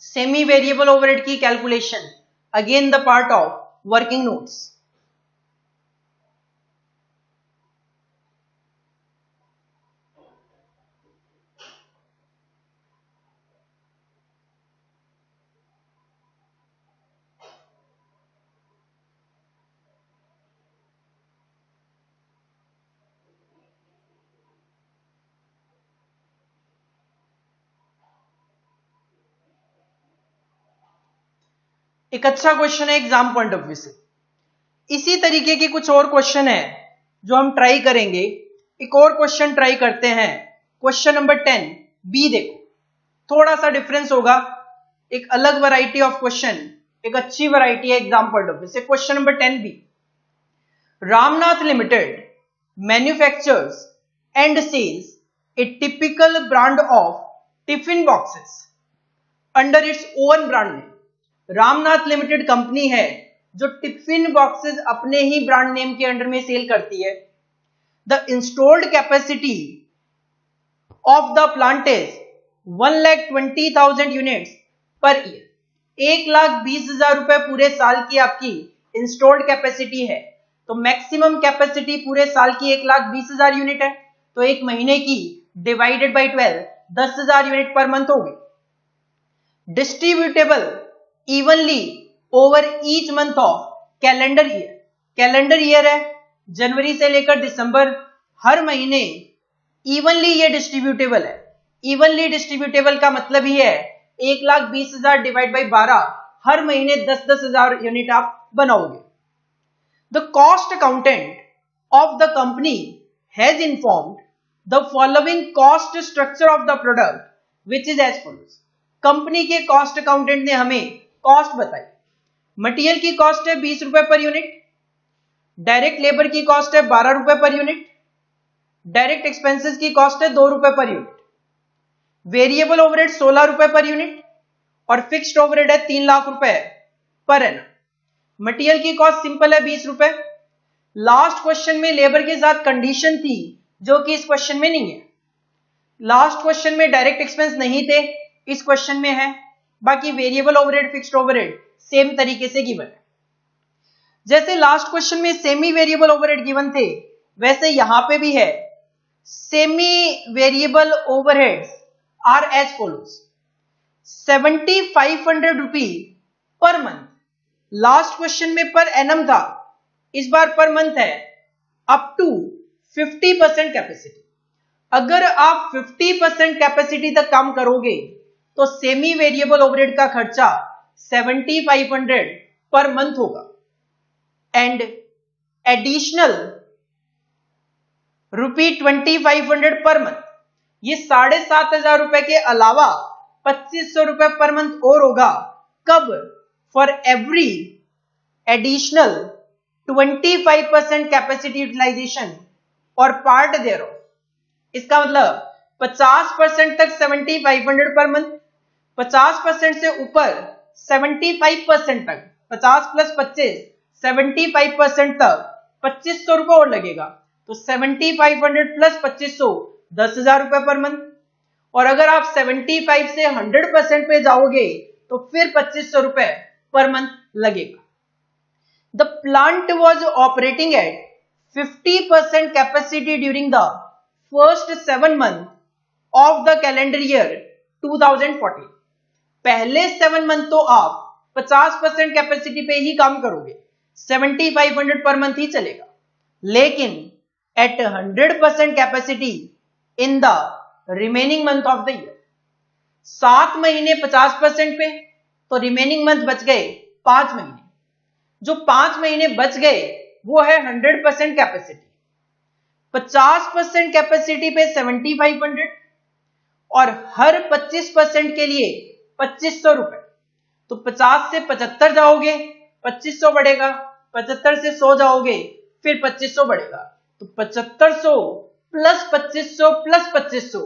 सेमी वेरिएबल ओवरहेड की calculation again the part of working notes. एक अच्छा क्वेश्चन है एग्जाम पॉइंट ऑफ व्यू से। इसी तरीके के कुछ और क्वेश्चन है जो हम ट्राई करेंगे। एक और क्वेश्चन ट्राई करते हैं, क्वेश्चन नंबर 10 बी। देखो थोड़ा सा डिफरेंस होगा, एक अलग वैरायटी ऑफ क्वेश्चन, एक अच्छी वैरायटी है एग्जाम पॉइंट ऑफ व्यू से। Question number 10 B, Ramnath limited manufactures and sales a typical brand of tiffin boxes under its own brand name. Ramnath limited company है जो टिफिन बॉक्सेस अपने ही ब्रांड नेम के under में सेल करती है। The installed capacity of the plant is 1,20,000 units per year. 1,20,000 रुपए पूरे साल की आपकी इंस्टॉल्ड कैपेसिटी है, तो मैक्सिमम कैपेसिटी पूरे साल की 1,20,000 यूनिट है, तो एक महीने की divided by 12 10,000 unit per month होगी। Distributable evenly over each month of calendar year. Calendar year है जनवरी से लेकर दिसंबर, हर महीने इवनली ये डिस्ट्रीब्यूटेबल है। इवनली डिस्ट्रीब्यूटेबल का मतलब ही है 1,20,000 डिवाइड बाई 12, हर महीने 10,000 यूनिट आप बनाओगे। The cost accountant of the company has informed the following cost structure of the product which is as follows. Company के कॉस्ट अकाउंटेंट ने हमें कॉस्ट बताई। मटेरियल की कॉस्ट है 20 रुपए पर यूनिट, डायरेक्ट लेबर की कॉस्ट है 12 रुपए पर यूनिट, डायरेक्ट एक्सपेंसेस की कॉस्ट है 2 रुपए पर यूनिट, वेरिएबल ओवरहेड 16 रुपए पर यूनिट और फिक्स्ड ओवरहेड है 3 लाख रुपए पर एनम। मटेरियल की कॉस्ट सिंपल है 20 रुपए। लास्ट क्वेश्चन में लेबर के साथ कंडीशन थी जो कि इस क्वेश्चन में नहीं है। लास्ट क्वेश्चन में डायरेक्ट एक्सपेंस नहीं थे, इस क्वेश्चन में है। बाकी variable overhead fixed overhead same तरीके से गिवन है। जैसे लास्ट क्वेश्चन में सेमी वेरिएबल ओवरहेड गिवन थे, वैसे यहां पे भी है। Semi variable overheads are as follows. 7,500 rupee per month. Last question में पर एनम था, इस बार पर मंथ है अप टू 50% कैपेसिटी। अगर आप 50% कैपेसिटी तक काम करोगे तो सेमी वेरिएबल ओवरहेड का खर्चा 7,500 पर मंथ होगा एंड एडिशनल ₹2,500 पर मंथ। ये 7,500 रुपए के अलावा 2,500 रुपए पर मंथ और होगा। कब? For every additional 25% capacity utilization और पार्ट देयर। इसका मतलब 50% तक 7,500 पर मंथ, 50% से ऊपर 75% तक, 50 प्लस 25 75% तक 2,500 रुपए और लगेगा। तो 7,500 प्लस 2,500 10,000 रुपए पर मंथ। और अगर आप 75 से 100% पे जाओगे तो फिर 2,500 रुपए पर मंथ लगेगा। The plant was operating eight 50% capacity during the first 7 month of the calendar year 2014। पहले 7 मंथ तो आप 50% कैपेसिटी पे ही काम करोगे, 7,500 पर मंथ ही चलेगा। लेकिन at 100% capacity in the remaining month of the year. 7 महीने 50% पे, तो रिमेनिंग मंथ बच गए 5 महीने। जो 5 महीने बच गए वो है 100% कैपेसिटी। 50% कैपेसिटी पे 7500 और हर 25% के लिए 2500 रुपए। तो 50 से 75 जाओगे 2500 बढ़ेगा, 75 से 100 जाओगे फिर 2500 बढ़ेगा। तो 7500 प्लस 2500 प्लस 2500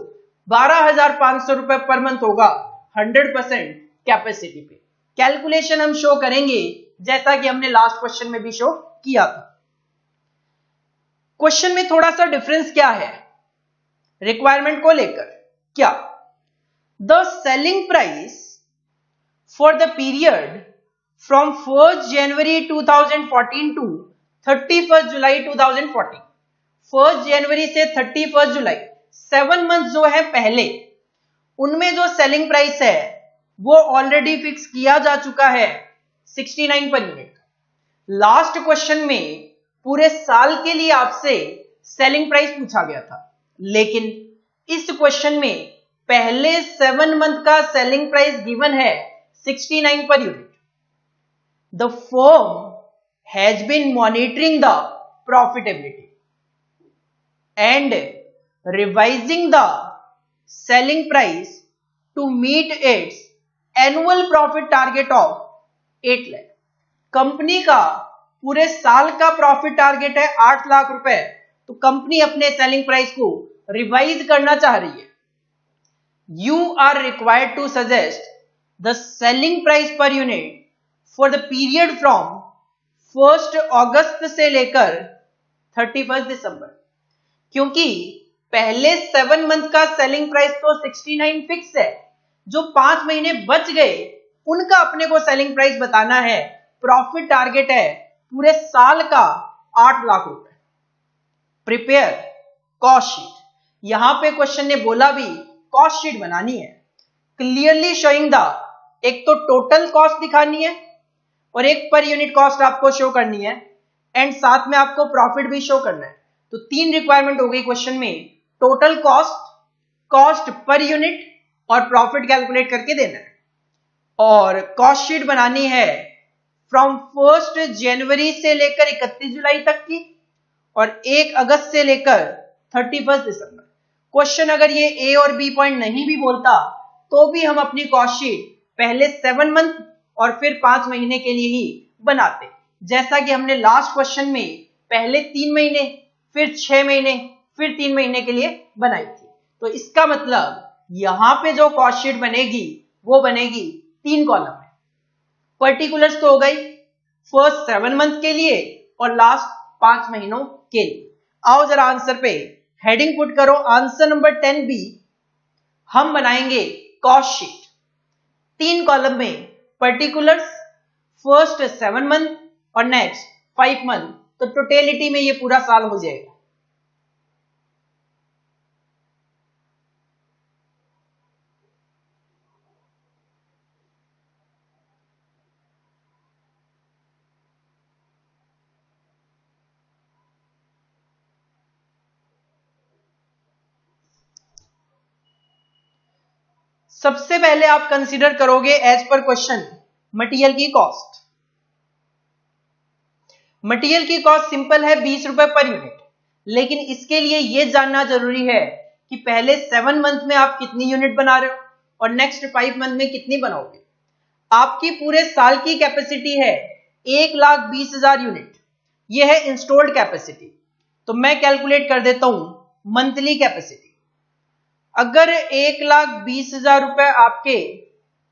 12,500 रुपए पर मंथ होगा 100% कैपेसिटी पे। कैलकुलेशन हम शो करेंगे जैसा कि हमने लास्ट क्वेश्चन में भी शो किया था। क्वेश्चन में थोड़ा सा डिफरेंस क्या है रिक्वायरमेंट को लेकर, क्या the selling price for the period from 1st January 2014 to 31st July 2014, 1st जनवरी से 31st जुलाई 7 मंथ जो है पहले, उनमें जो सेलिंग प्राइस है वो ऑलरेडी फिक्स किया जा चुका है 69 पर यूनिट। लास्ट क्वेश्चन में पूरे साल के लिए आपसे सेलिंग प्राइस पूछा गया था, लेकिन इस क्वेश्चन में पहले 7 मंथ का सेलिंग प्राइस गिवन है 69 per unit. The firm has been monitoring the profitability and revising the selling price to meet its annual profit target of 8 lakh। Company का पूरे साल का प्रॉफिट टारगेट है 8 लाख रुपए, तो कंपनी अपने सेलिंग प्राइस को रिवाइज करना चाह रही है। You are required to suggest the selling price per unit for the period from 1st अगस्त से लेकर 31st दिसंबर, क्योंकि पहले 7 मंथ का सेलिंग प्राइस तो 69 फिक्स है, जो 5 महीने बच गए उनका अपने को सेलिंग प्राइस बताना है। प्रॉफिट टारगेट है पूरे साल का 8 लाख रुपए। प्रिपेयर कॉस्ट शीट, यहां पे क्वेश्चन ने बोला भी कॉस्ट शीट बनानी है, क्लियरली शोइंग द, एक तो टोटल कॉस्ट दिखानी है और एक पर यूनिट कॉस्ट आपको शो करनी है, एंड साथ में आपको प्रॉफिट भी शो करना है। तो 3 रिक्वायरमेंट हो गई क्वेश्चन में, total cost, cost per unit और प्रॉफिट कैलकुलेट करके देना है। और कॉस्ट शीट बनानी है फ्रॉम 1st जनवरी से लेकर 31 जुलाई तक की और 1 अगस्त से लेकर 31 दिसंबर। क्वेश्चन अगर ये ए और बी पॉइंट नहीं भी बोलता तो भी हम अपनी कॉस्ट शीट पहले 7 मंथ और फिर 5 महीने के लिए ही बनाते, जैसा कि हमने लास्ट क्वेश्चन में पहले 3 महीने फिर 6 महीने फिर 3 महीने के लिए बनाई थी। तो इसका मतलब यहां पे जो कॉस्ट शीट बनेगी वो बनेगी 3 कॉलम में। पर्टिकुलर्स तो हो गई फर्स्ट 7 मंथ के लिए और लास्ट 5 महीनों के लिए। आओ जरा आंसर पे हेडिंग पुट करो, आंसर नंबर 10B हम बनाएंगे कॉस्ट शीट 3 कॉलम में, पर्टिकुलर्स, फर्स्ट 7 मंथ और नेक्स्ट 5 मंथ, तो टोटलिटी में ये पूरा साल हो जाएगा। सबसे पहले आप कंसीडर करोगे एज पर क्वेश्चन मटेरियल की कॉस्ट। मटेरियल की कॉस्ट सिंपल है 20 रुपए पर यूनिट, लेकिन इसके लिए यह जानना जरूरी है कि पहले 7 मंथ में आप कितनी यूनिट बना रहे हो और नेक्स्ट 5 मंथ में कितनी बनाओगे। आपकी पूरे साल की कैपेसिटी है 1,20,000 यूनिट, यह है इंस्टॉल्ड कैपेसिटी। तो मैं कैलकुलेट कर देता हूं मंथली कैपेसिटी। अगर 1,20,000 रुपए आपके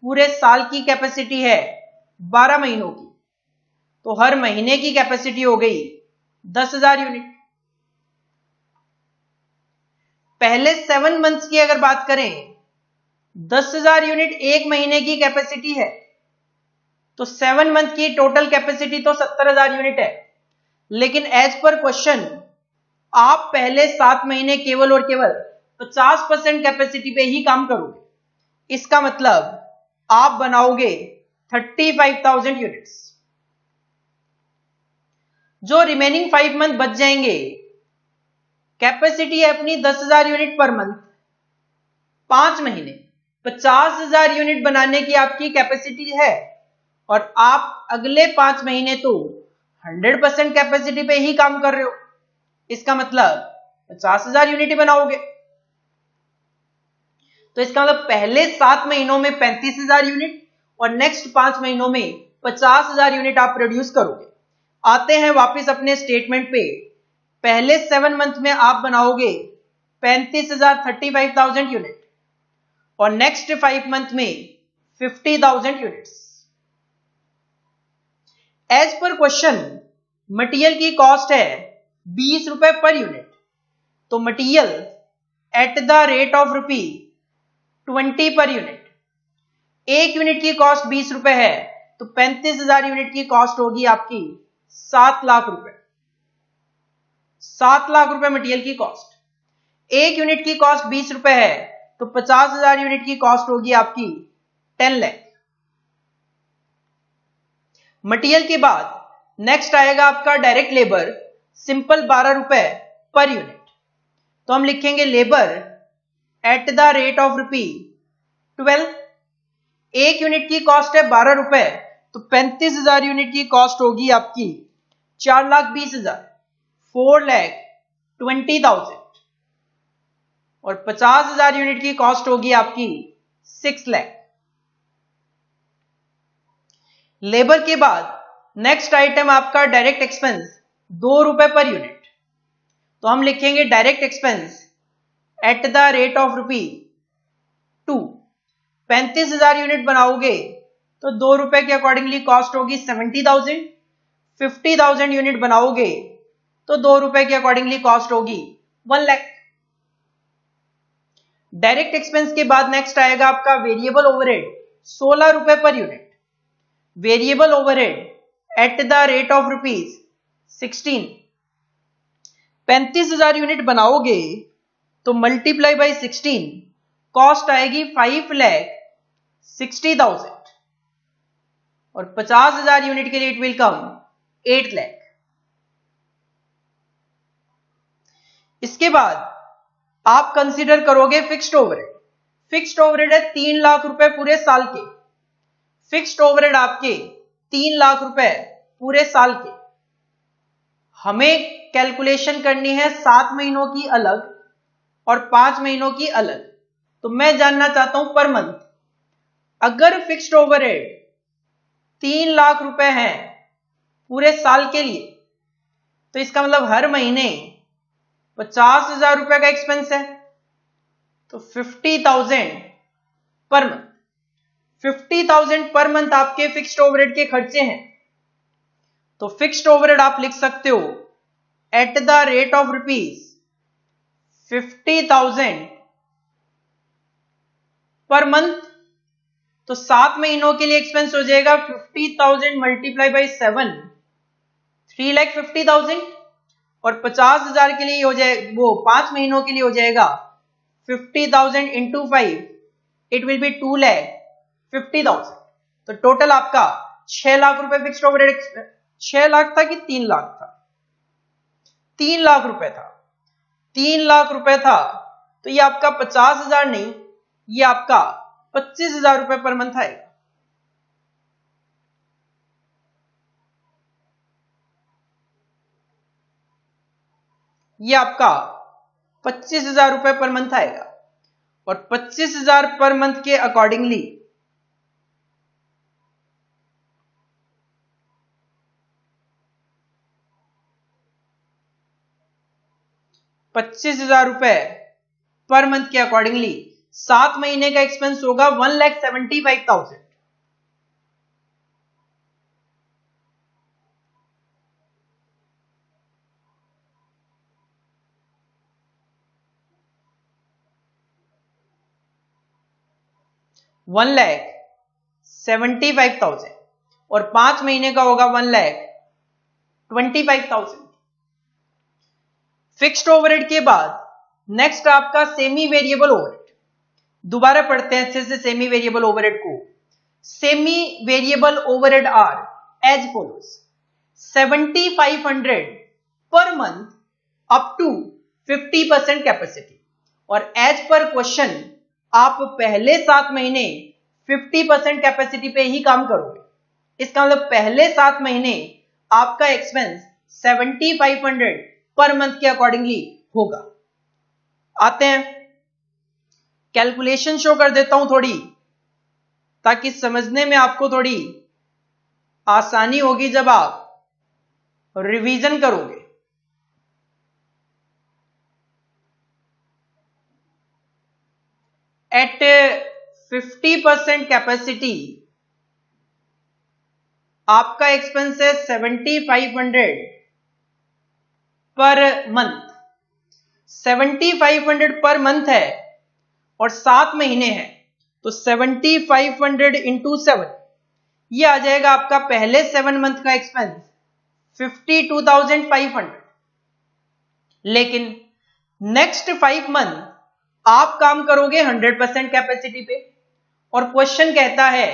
पूरे साल की कैपेसिटी है 12 महीनों की, तो हर महीने की कैपेसिटी हो गई 10,000 यूनिट। पहले 7 मंथ्स की अगर बात करें, 10,000 यूनिट एक महीने की कैपेसिटी है, तो 7 मंथ की टोटल कैपेसिटी तो 70,000 यूनिट है। लेकिन एज पर क्वेश्चन आप पहले 7 महीने केवल और केवल 50% कैपेसिटी पे ही काम करोगे। इसका मतलब आप बनाओगे 35,000 यूनिट्स। जो रिमेनिंग 5 मंथ बच जाएंगे, कैपेसिटी है अपनी 10,000 यूनिट पर मंथ, 5 महीने 50,000 यूनिट बनाने की आपकी कैपेसिटी है, और आप अगले 5 महीने तो 100% कैपेसिटी पे ही काम कर रहे हो। इसका मतलब 50,000 यूनिट ही बनाओगे। तो इसका मतलब पहले 7 महीनों में 35,000 यूनिट और नेक्स्ट 5 महीनों में 50,000 यूनिट आप प्रोड्यूस करोगे। आते हैं वापस अपने स्टेटमेंट पे। पहले 7 मंथ में आप बनाओगे 35,000 यूनिट और नेक्स्ट 5 मंथ में 50,000 units. As per question material की कॉस्ट है 20 रुपए पर यूनिट, तो material at the rate of ₹20 per unit. एक यूनिट की कॉस्ट 20 रुपए है, तो 35,000 यूनिट की कॉस्ट होगी आपकी 7 लाख रुपए। 7 लाख रुपए मटेरियल की कॉस्ट। एक यूनिट की कॉस्ट 20 रुपए है, तो 50,000 यूनिट की कॉस्ट होगी आपकी 10 लाख। मटेरियल के बाद नेक्स्ट आएगा आपका डायरेक्ट लेबर, सिंपल 12 रुपए पर यूनिट। तो हम लिखेंगे labour eight the rate of ₹12। एक यूनिट की कॉस्ट है 12 रुपए, तो 35,000 यूनिट की कॉस्ट होगी आपकी 4,20,000, 4,20,000, और 50,000 यूनिट की कॉस्ट होगी आपकी 6 लाख। लेबर के बाद नेक्स्ट आइटम आपका डायरेक्ट एक्सपेंस 2 रुपए पर यूनिट। तो हम लिखेंगे direct expense eight the rate of ₹2। 35,000 unit बनाओगे तो 2 रुपए के अकॉर्डिंगली कॉस्ट होगी 70,000। 50,000 यूनिट बनाओगे तो 2 रुपए के अकॉर्डिंगली कॉस्ट होगी 1 लाख। डायरेक्ट एक्सपेंस के बाद नेक्स्ट आएगा आपका वेरिएबल ओवरहेड 16 रुपए per unit. Variable overhead at the rate of ₹16। 35,000 unit बनाओगे तो मल्टीप्लाई बाई 16, कॉस्ट आएगी 5,60,000, और 50,000 यूनिट के लिए इट विल कम 8 लाख। इसके बाद आप कंसीडर करोगे फिक्स्ड ओवरहेड। फिक्स्ड ओवरहेड है 3 लाख रुपए पूरे साल के। फिक्स्ड ओवरहेड आपके 3 लाख रुपए पूरे साल के। हमें कैलकुलेशन करनी है 7 महीनों की अलग और 5 महीनों की अलग। तो मैं जानना चाहता हूं पर मंथ, अगर फिक्स्ड ओवरहेड 3 लाख रुपए है पूरे साल के लिए, तो इसका मतलब हर महीने 50,000 रुपए का एक्सपेंस है, तो 50,000 पर मंथ। 50,000 पर मंथ आपके फिक्स्ड ओवरहेड के खर्चे हैं। तो फिक्स्ड ओवरहेड आप लिख सकते हो eight the rate of ₹50,000 per month. तो 7 महीनों के लिए एक्सपेंस हो जाएगा 50,000 मल्टीप्लाई बाई 7, 3,50,000, और 50,000 के लिए हो जाए वो 5 महीनों के लिए हो जाएगा 50,000 इंटू 5, इट विल बी 2,50,000। तो टोटल आपका 6 लाख रुपए फिक्स्ड ओवरहेड। 6 लाख था कि 3 लाख था? 3 लाख रुपए था। 3 लाख रुपए था, तो ये आपका 50,000 नहीं, ये आपका 25,000 रुपए पर मंथ आएगा। ये आपका 25,000 रुपए पर मंथ आएगा, और 25,000 पर मंथ के अकॉर्डिंगली ₹25,000 पर मंथ के अकॉर्डिंगली 7 महीने का एक्सपेंस होगा 1,75,000। $1,75,000 और 5 महीने का होगा 1,25,000। फिक्स्ड ओवरहेड के बाद नेक्स्ट आपका सेमी वेरिएबल ओवरहेड। दोबारा पढ़ते हैं अच्छे से सेमी वेरिएबल ओवरहेड को। Semi variable overhead are as follows. 7500 per month up to 50% capacity, और एज पर क्वेश्चन आप पहले 7 महीने 50% कैपेसिटी पे ही काम करोगे। इसका मतलब पहले 7 महीने आपका एक्सपेंस 7500 पर मंथ के अकॉर्डिंगली होगा। आते हैं, कैलकुलेशन शो कर देता हूं थोड़ी, ताकि समझने में आपको थोड़ी आसानी होगी जब आप रिवीजन करोगे। एट 50% कैपेसिटी आपका एक्सपेंस है 7500 पर मंथ। 7500 पर मंथ है और 7 महीने हैं, तो 7500 इंटू 7, ये आ जाएगा आपका पहले 7 मंथ का एक्सपेंस 52,500। लेकिन नेक्स्ट 5 मंथ आप काम करोगे 100% कैपेसिटी पे, और क्वेश्चन कहता है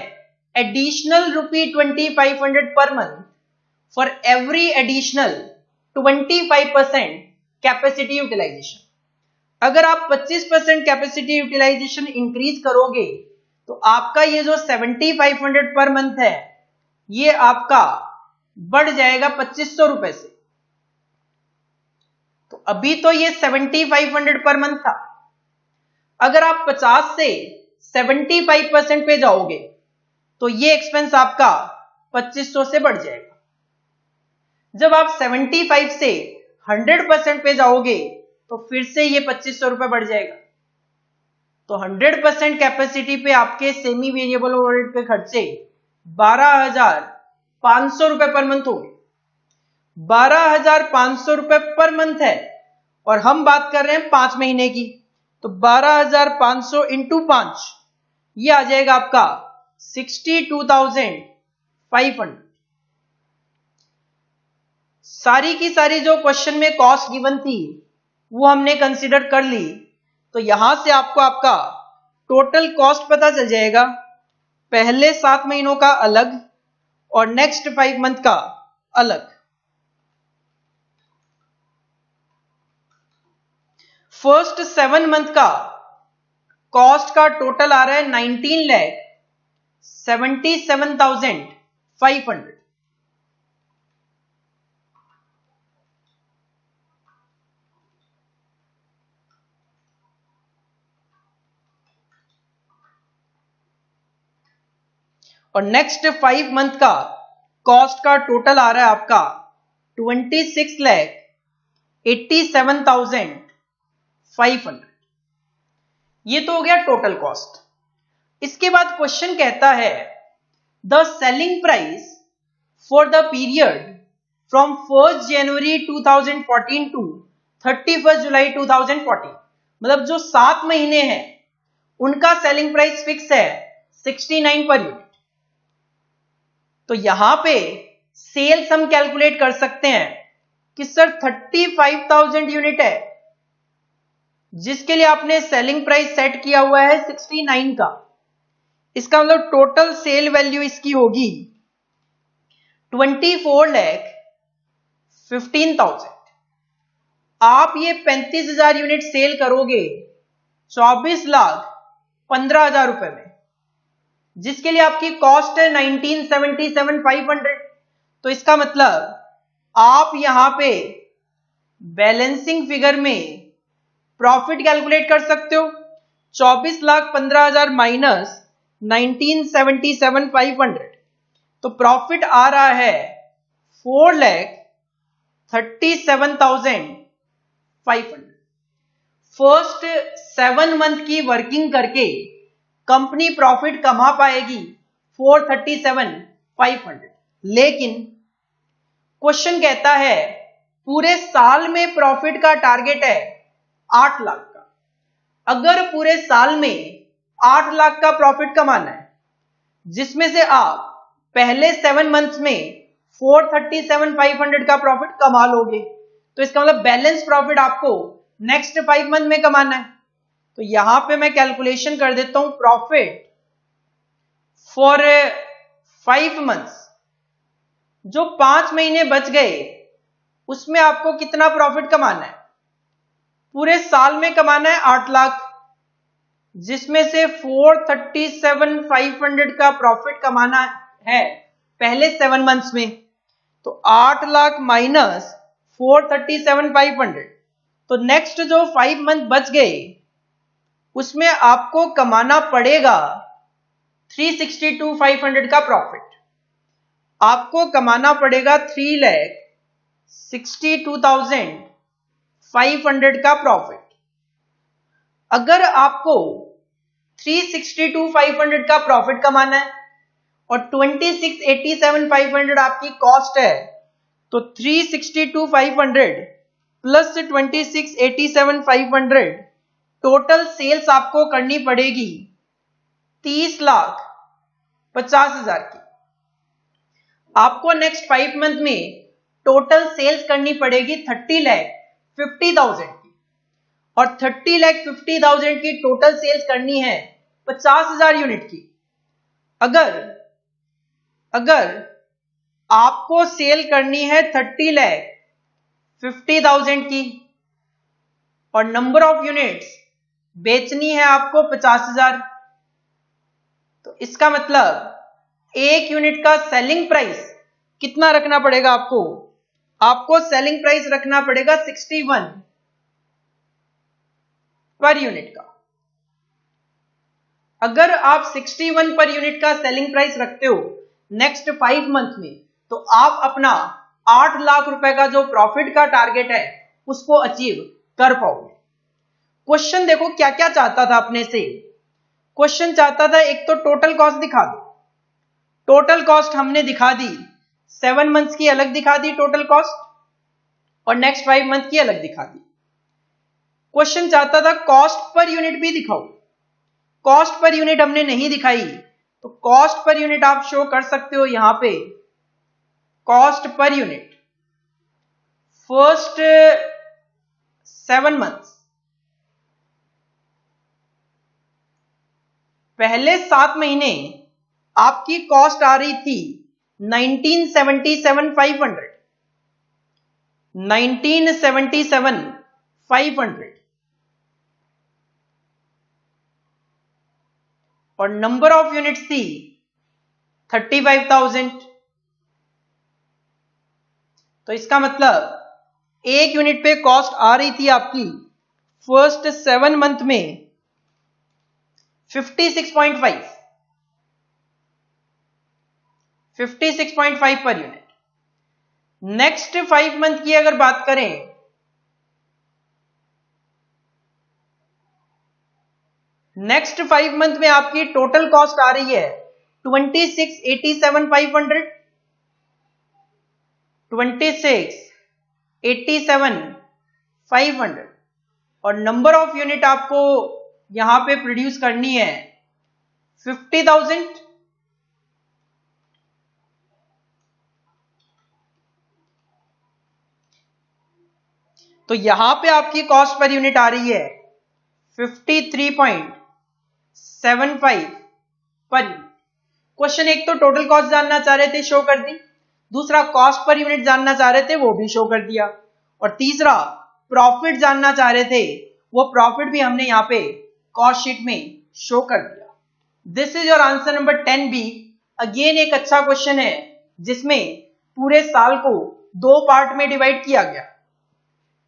additional ₹2500 per month for every additional 25% capacity utilization. अगर आप 25% कैपेसिटी यूटिलाइजेशन इंक्रीज करोगे तो आपका ये जो 7500 पर मंथ है ये आपका बढ़ जाएगा 2500 रुपए से। तो अभी तो ये 7500 पर मंथ था, अगर आप 50 से 75% पे जाओगे तो ये एक्सपेंस आपका 2500 से बढ़ जाएगा। जब आप 75 से 100% पे जाओगे तो फिर से ये 2500 रुपए बढ़ जाएगा। तो 100% कैपेसिटी पे आपके सेमी वेरिएबल ओवरहेड पे खर्चे 12,500 रुपए पर मंथ होंगे। 12,500 रुपए पर मंथ है और हम बात कर रहे हैं 5 महीने की, तो 12,500 इंटू 5, ये आ जाएगा आपका 62,500। सारी की सारी जो क्वेश्चन में कॉस्ट गिवन थी वो हमने कंसीडर कर ली, तो यहां से आपको आपका टोटल कॉस्ट पता चल जाएगा, पहले 7 महीनों का अलग और नेक्स्ट 5 मंथ का अलग। फर्स्ट 7 मंथ का कॉस्ट का टोटल आ रहा है 19,77,500। और नेक्स्ट 5 मंथ का कॉस्ट का टोटल आ रहा है आपका 26,87,500। ये तो हो गया टोटल कॉस्ट। इसके बाद क्वेश्चन कहता है the selling price for the period from 1 January 2014 to 31 July 2014, मतलब जो 7 महीने हैं उनका सेलिंग प्राइस फिक्स है 69 पर यूनिट। तो यहां पे सेल्स हम कैलकुलेट कर सकते हैं कि सर 35,000 यूनिट है जिसके लिए आपने सेलिंग प्राइस सेट किया हुआ है 69 का। इसका मतलब टोटल सेल वैल्यू इसकी होगी 24,15,000। आप ये 35,000 यूनिट सेल करोगे 24,15,000 रुपए में, जिसके लिए आपकी कॉस्ट है 19,77,500। तो इसका मतलब आप यहां पे बैलेंसिंग फिगर में प्रॉफिट कैलकुलेट कर सकते हो। 24,15,000 माइनस 19,77,500, तो प्रॉफिट आ रहा है 4,37,500। फर्स्ट 7 मंथ की वर्किंग करके कंपनी प्रॉफिट कमा पाएगी 4,37,500। लेकिन क्वेश्चन कहता है पूरे साल में प्रॉफिट का टारगेट है 8 लाख का। अगर पूरे साल में 8 लाख का प्रॉफिट कमाना है, जिसमें से आप पहले 7 मंथ्स में 4,37,500 का प्रॉफिट कमा लोगे, तो इसका मतलब बैलेंस प्रॉफिट आपको नेक्स्ट 5 मंथ में कमाना है। तो यहां पे मैं कैलकुलेशन कर देता हूं प्रॉफिट फॉर 5 मंथ्स, जो 5 महीने बच गए उसमें आपको कितना प्रॉफिट कमाना है? पूरे साल में कमाना है 8 लाख, जिसमें से 437,500 का प्रॉफिट कमाना है पहले 7 मंथ्स में। तो 8 लाख माइनस 437,500, तो नेक्स्ट जो 5 मंथ बच गए उसमें आपको कमाना पड़ेगा 362,500 का प्रॉफिट। आपको कमाना पड़ेगा 3,62,500 का प्रॉफिट। अगर आपको 362,500 का प्रॉफिट कमाना है और 26,87,500 आपकी कॉस्ट है, तो 362,500 प्लस 26,87,500 टोटल सेल्स आपको करनी पड़ेगी 30,50,000 की। आपको नेक्स्ट 5 मंथ में टोटल सेल्स करनी पड़ेगी 30,50,000 की, और 30,50,000 की टोटल सेल्स करनी है 50,000 यूनिट की। अगर आपको सेल करनी है 30,50,000 की और नंबर ऑफ यूनिट्स बेचनी है आपको 50,000, तो इसका मतलब एक यूनिट का सेलिंग प्राइस कितना रखना पड़ेगा आपको? आपको सेलिंग प्राइस रखना पड़ेगा 61 पर यूनिट का। अगर आप 61 पर यूनिट का सेलिंग प्राइस रखते हो नेक्स्ट 5 मंथ में, तो आप अपना 8 लाख रुपए का जो प्रॉफिट का टारगेट है उसको अचीव कर पाओगे। क्वेश्चन देखो क्या क्या चाहता था अपने से। क्वेश्चन चाहता था एक तो टोटल कॉस्ट दिखा दो। टोटल कॉस्ट हमने दिखा दी, 7 मंथ्स की अलग दिखा दी टोटल कॉस्ट, और नेक्स्ट 5 मंथ की अलग दिखा दी। क्वेश्चन चाहता था कॉस्ट पर यूनिट भी दिखाओ। कॉस्ट पर यूनिट हमने नहीं दिखाई, तो कॉस्ट पर यूनिट आप शो कर सकते हो यहां पे। Cost per unit first 7 months, पहले 7 महीने आपकी कॉस्ट आ रही थी 1977,500, 1977,500, और नंबर ऑफ यूनिट्स थी 35,000। तो इसका मतलब एक यूनिट पे कॉस्ट आ रही थी आपकी फर्स्ट 7 मंथ में 56.5 पर यूनिट। नेक्स्ट 5 मंथ की अगर बात करें, नेक्स्ट 5 मंथ में आपकी टोटल कॉस्ट आ रही है 26,87,500, 26,87,500, और नंबर ऑफ यूनिट आपको यहां पे प्रोड्यूस करनी है 50,000। तो यहां पे आपकी कॉस्ट पर यूनिट आ रही है 53.75 पर यूनिट। क्वेश्चन एक तो टोटल कॉस्ट जानना चाह रहे थे, शो कर दी। दूसरा कॉस्ट पर यूनिट जानना चाह रहे थे, वो भी शो कर दिया। और तीसरा प्रॉफिट जानना चाह रहे थे, वो प्रॉफिट भी हमने यहां पे कॉस्ट शीट में शो कर दिया। This is your answer number 10B। Again एक अच्छा क्वेश्चन है जिसमें पूरे साल को 2 पार्ट में डिवाइड किया गया।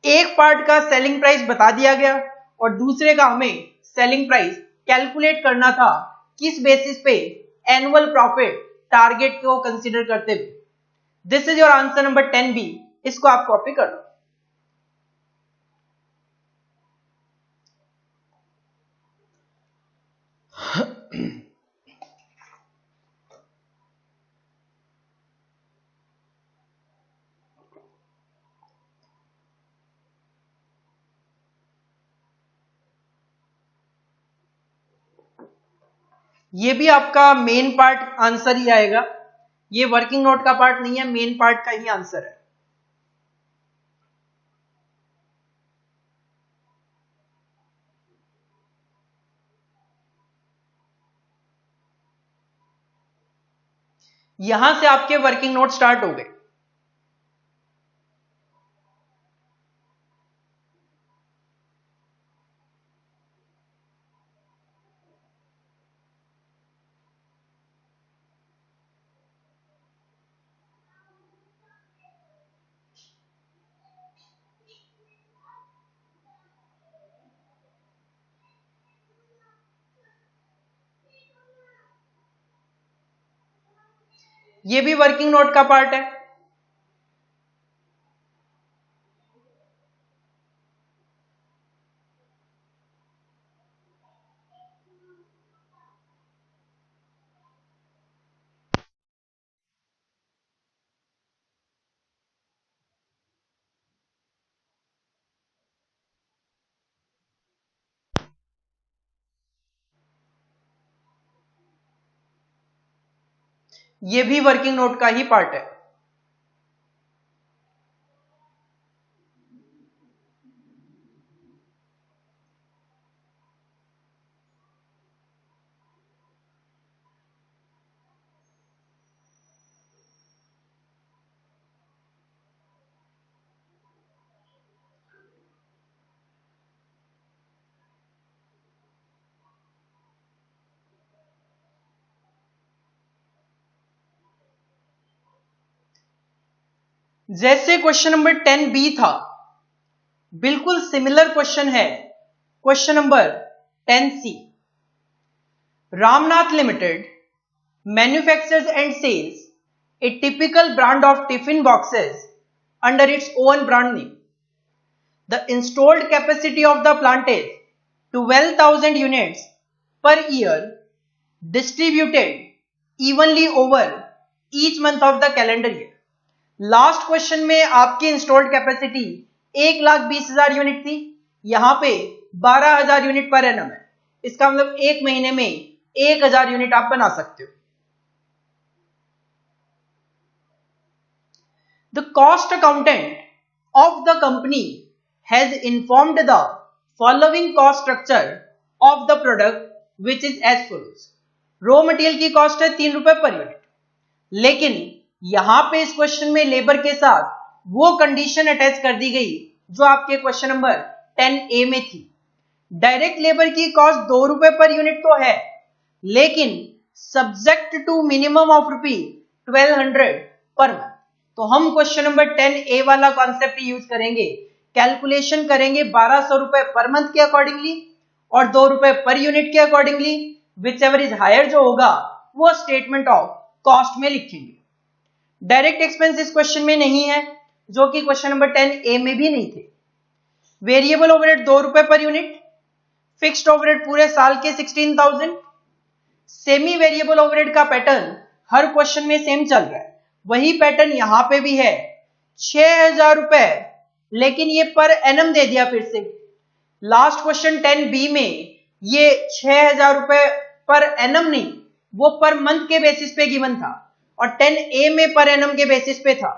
एक पार्ट का सेलिंग प्राइस बता दिया गया और दूसरे का हमें सेलिंग प्राइस कैलकुलेट करना था, किस बेसिस पे? एनुअल प्रॉफिट टारगेट को कंसीडर करते हुए। This is your answer number 10B। इसको आप कॉपी कर लो। ये भी आपका मेन पार्ट आंसर ही आएगा। ये वर्किंग नोट का पार्ट नहीं है, मेन पार्ट का ही आंसर है। यहां से आपके वर्किंग नोट स्टार्ट हो गए। ये भी वर्किंग नोट का पार्ट है। ये भी वर्किंग नोट का ही पार्ट है। जैसे क्वेश्चन नंबर 10B था, बिल्कुल सिमिलर क्वेश्चन है question number 10C। Ramnath limited manufactures and sales a typical brand of tiffin boxes under its own brand name. The installed capacity of the plant is 12,000 units per year distributed evenly over each month of the calendar year. Last question में आपकी installed capacity 1,20,000 unit थी, यहां पे 12,000 unit per annum है। इसका मतलब एक महीने में 1,000 यूनिट आप बना सकते हो। The cost accountant of the company has informed the following cost structure of the product which is as follows. Raw material की कॉस्ट है 3 रुपए पर यूनिट, लेकिन यहां पे इस क्वेश्चन में लेबर के साथ वो कंडीशन अटैच कर दी गई जो आपके क्वेश्चन नंबर 10A में थी। डायरेक्ट लेबर की कॉस्ट 2 रुपए पर यूनिट तो है, लेकिन subject to minimum of ₹1200 per month. तो हम क्वेश्चन नंबर 10A वाला कॉन्सेप्ट यूज करेंगे, कैलकुलेशन करेंगे 1200 रुपए पर मंथ के अकॉर्डिंगली और 2 रुपए पर यूनिट के accordingly. Whichever is higher जो होगा वो स्टेटमेंट ऑफ कॉस्ट में लिखेंगे। डायरेक्ट एक्सपेंस इस क्वेश्चन में नहीं है, जो कि क्वेश्चन नंबर 10A में भी नहीं थे। वेरिएबल ओवरहेड 2 रुपए पर यूनिट, फिक्स्ड ओवरहेड पूरे साल के 16,000। सेमी वेरिएबल ओवरहेड का पैटर्न हर क्वेश्चन में सेम चल रहा है, वही पैटर्न यहां पे भी है। 6,000 रुपए, लेकिन ये पर एनम दे दिया फिर से। लास्ट क्वेश्चन 10B में ये 6,000 रुपए पर एनम नहीं, वो पर मंथ के बेसिस पे गिवन था, और 10A में पर एनम के बेसिस पे था।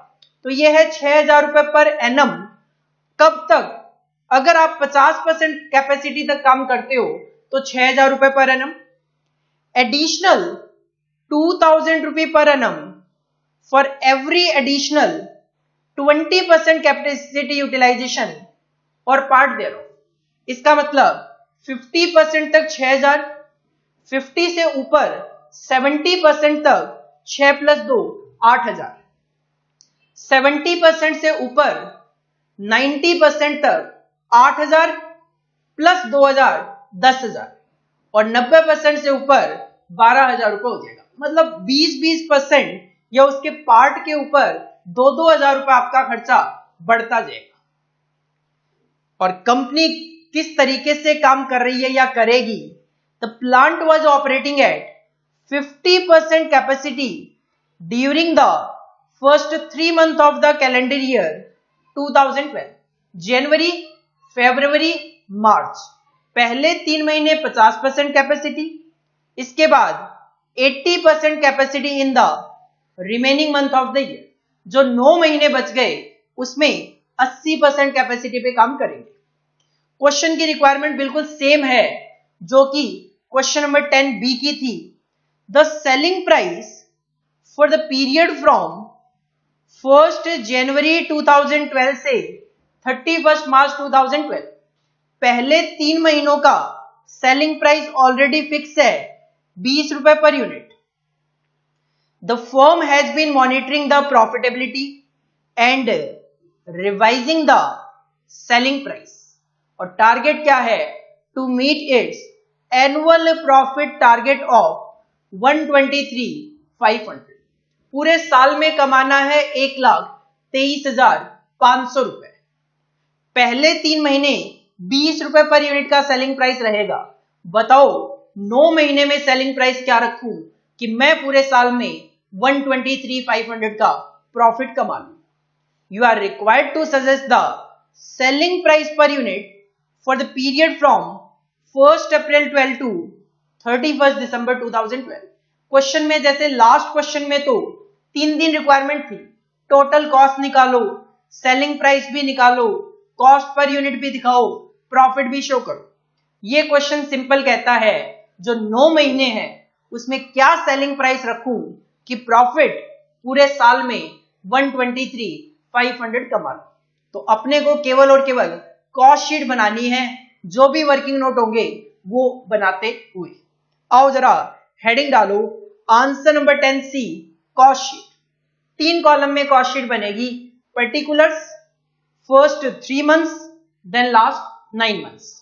तो ये है 6,000 रुपए पर एनम। कब तक? अगर आप 50% कैपेसिटी तक काम करते हो तो 6,000 रुपए पर एनम। एडिशनल 2,000 रुपए per annum for every additional 20% capacity utilization और पार्ट देयर। इसका मतलब 50% तक 6,000, 50 से ऊपर 70% तक 6 + 2 8,000, 70% से ऊपर 90% तक 8,000 प्लस 2,000 10,000, और 90% से ऊपर 12,000 रुपए हो जाएगा। मतलब 20% या उसके पार्ट के ऊपर 2,000 रुपए आपका खर्चा बढ़ता जाएगा। और कंपनी किस तरीके से काम कर रही है या करेगी? The plant was operating eight 50% capacity during the first 3 months of the calendar year 2012। जनवरी, फरवरी, मार्च, पहले 3 महीने 50% कैपेसिटी, इसके बाद 80% capacity in the remaining month of the year. जो 9 महीने बच गए उसमें 80% कैपेसिटी पे काम करेंगे। क्वेश्चन की रिक्वायरमेंट बिल्कुल सेम है जो कि क्वेश्चन नंबर 10B की थी। The selling price for the period from 1 जनवरी 2012 से 31 मार्च 2012, पहले 3 महीनों का सेलिंग प्राइस ऑलरेडी फिक्स है 20 रुपए per unit. The firm has been monitoring the profitability and revising the selling price. और टारगेट क्या है? To meet its annual profit target of 123,500. पूरे साल में कमाना है 1,23,500 रुपए. पहले 3 महीने 20 रुपए पर यूनिट का सेलिंग प्राइस रहेगा. बताओ 9 महीने में सेलिंग प्राइस क्या रखूं कि मैं पूरे साल में 123,500 का प्रॉफिट कमा लूं. You are required to suggest the selling price per unit for the period from 1 April 12 to 31 December 2012. Question में जैसे लास्ट क्वेश्चन में तो 3 दिन रिक्वायरमेंट थी. टोटल कॉस्ट निकालो, सेलिंग प्राइस भी निकालो, कॉस्ट पर यूनिट भी दिखाओ, प्रॉफिट भी शो करो. ये क्वेश्चन सिंपल कहता है जो 9 महीने हैं उसमें क्या सेलिंग प्राइस रखूं कि प्रॉफिट पूरे साल में 123,500 कमा लो. तो अपने को केवल और केवल कॉस्ट शीट बनानी है, जो भी वर्किंग नोट होंगे वो बनाते हुए. आओ जरा हेडिंग डालो, answer number 10C cost sheet. 3 column में कॉस्ट शीट बनेगी. Particulars, first 3 months, then last 9 months.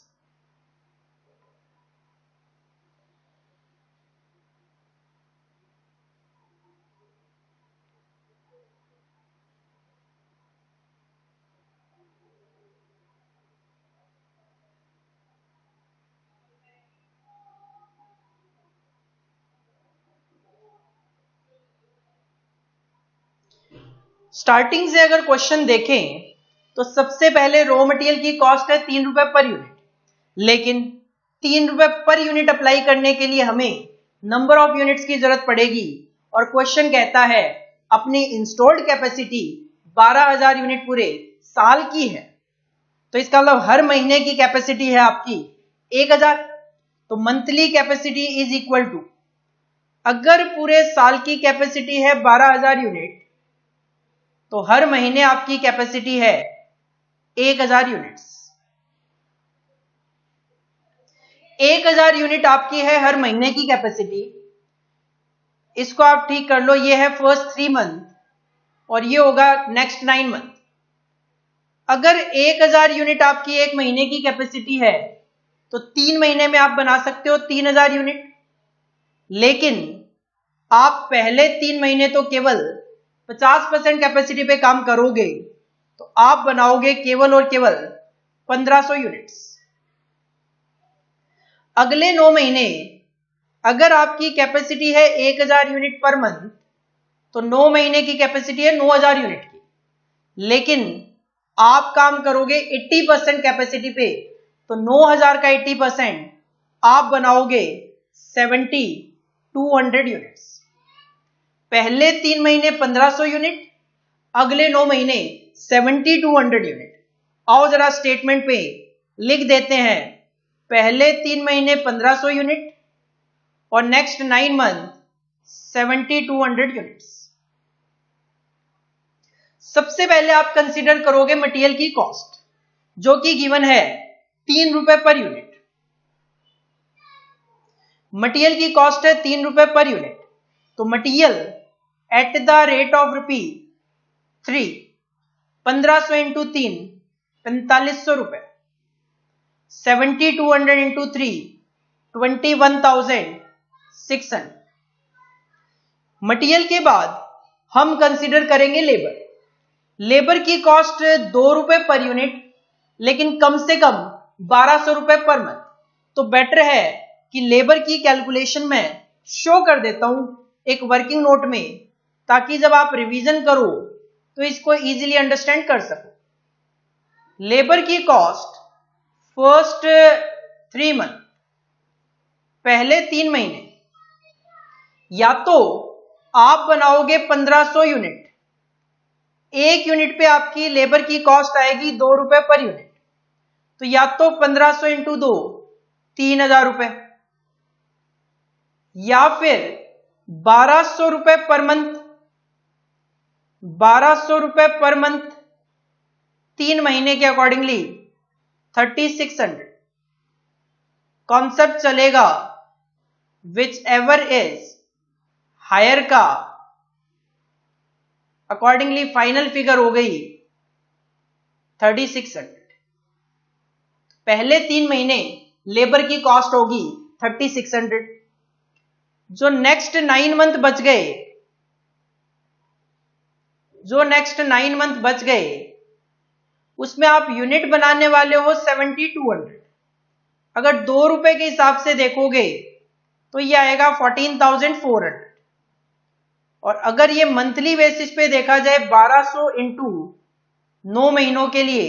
Starting से अगर क्वेश्चन देखें तो सबसे पहले रॉ मटेरियल की कॉस्ट है 3 रुपए पर यूनिट. लेकिन 3 रुपए पर यूनिट अप्लाई करने के लिए हमें नंबर ऑफ यूनिट्स की जरूरत पड़ेगी. और क्वेश्चन कहता है अपनी इंस्टॉल्ड कैपेसिटी 12,000 यूनिट पूरे साल की है. तो इसका मतलब हर महीने की कैपेसिटी है आपकी 1,000. तो monthly capacity is equal to, अगर पूरे साल की कैपेसिटी है 12,000 यूनिट तो हर महीने आपकी कैपेसिटी है 1,000 यूनिट्स. 1,000 यूनिट आपकी है हर महीने की कैपेसिटी. इसको आप ठीक कर लो, ये है फर्स्ट 3 मंथ और ये होगा नेक्स्ट 9 मंथ. अगर 1,000 यूनिट आपकी एक महीने की कैपेसिटी है तो 3 महीने में आप बना सकते हो 3,000 यूनिट. लेकिन आप पहले 3 महीने तो केवल 50% कैपेसिटी पे काम करोगे तो आप बनाओगे केवल और केवल 1,500 यूनिट्स. अगले 9 महीने अगर आपकी कैपेसिटी है 1,000 यूनिट पर मंथ तो 9 महीने की कैपेसिटी है 9,000 यूनिट की. लेकिन आप काम करोगे 80% कैपेसिटी पे तो 9,000 का 80% आप बनाओगे 7,200 यूनिट्स. पहले 3 महीने 1,500 यूनिट, अगले 9 महीने 7,200 यूनिट. आओ जरा स्टेटमेंट पे लिख देते हैं, पहले 3 महीने 1,500 यूनिट और नेक्स्ट 9 मंथ 7,200 यूनिट्स. सबसे पहले आप कंसीडर करोगे मटेरियल की कॉस्ट जो कि गिवन है 3 रुपए पर यूनिट. मटेरियल की कॉस्ट है 3 रुपए पर यूनिट. तो material at the rate of ₹3, 1,500 into 3 4,500 रुपए, 7,200 इंटू 3 21,600. मटेरियल के बाद हम कंसीडर करेंगे लेबर. लेबर की कॉस्ट 2 रुपए पर यूनिट लेकिन कम से कम 1,200 रुपए पर मंथ. तो बेटर है कि लेबर की कैलकुलेशन में शो कर देता हूं एक वर्किंग नोट में, ताकि जब आप रिवीजन करो तो इसको इजीली अंडरस्टैंड कर सको. लेबर की कॉस्ट फर्स्ट 3 मंथ, पहले 3 महीने, या तो आप बनाओगे 1,500 यूनिट. एक यूनिट पे आपकी लेबर की कॉस्ट आएगी 2 रुपए पर यूनिट. तो या तो 1,500 इंटू 2 3,000 रुपए, या फिर 1,200 रुपए पर मंथ 1200 रुपए पर मंथ, 3 महीने के अकॉर्डिंगली 3600। कॉन्सेप्ट चलेगा विच एवर इज हायर का अकॉर्डिंगली फाइनल फिगर हो गई 3600। पहले 3 महीने लेबर की कॉस्ट होगी 3600। जो नेक्स्ट 9 मंथ बच गए, उसमें आप यूनिट बनाने वाले हो 7200। अगर 2 रुपए के हिसाब से देखोगे तो ये आएगा 14400। और अगर ये मंथली बेसिस पे देखा जाए 1200 इंटू 9 महीनों के लिए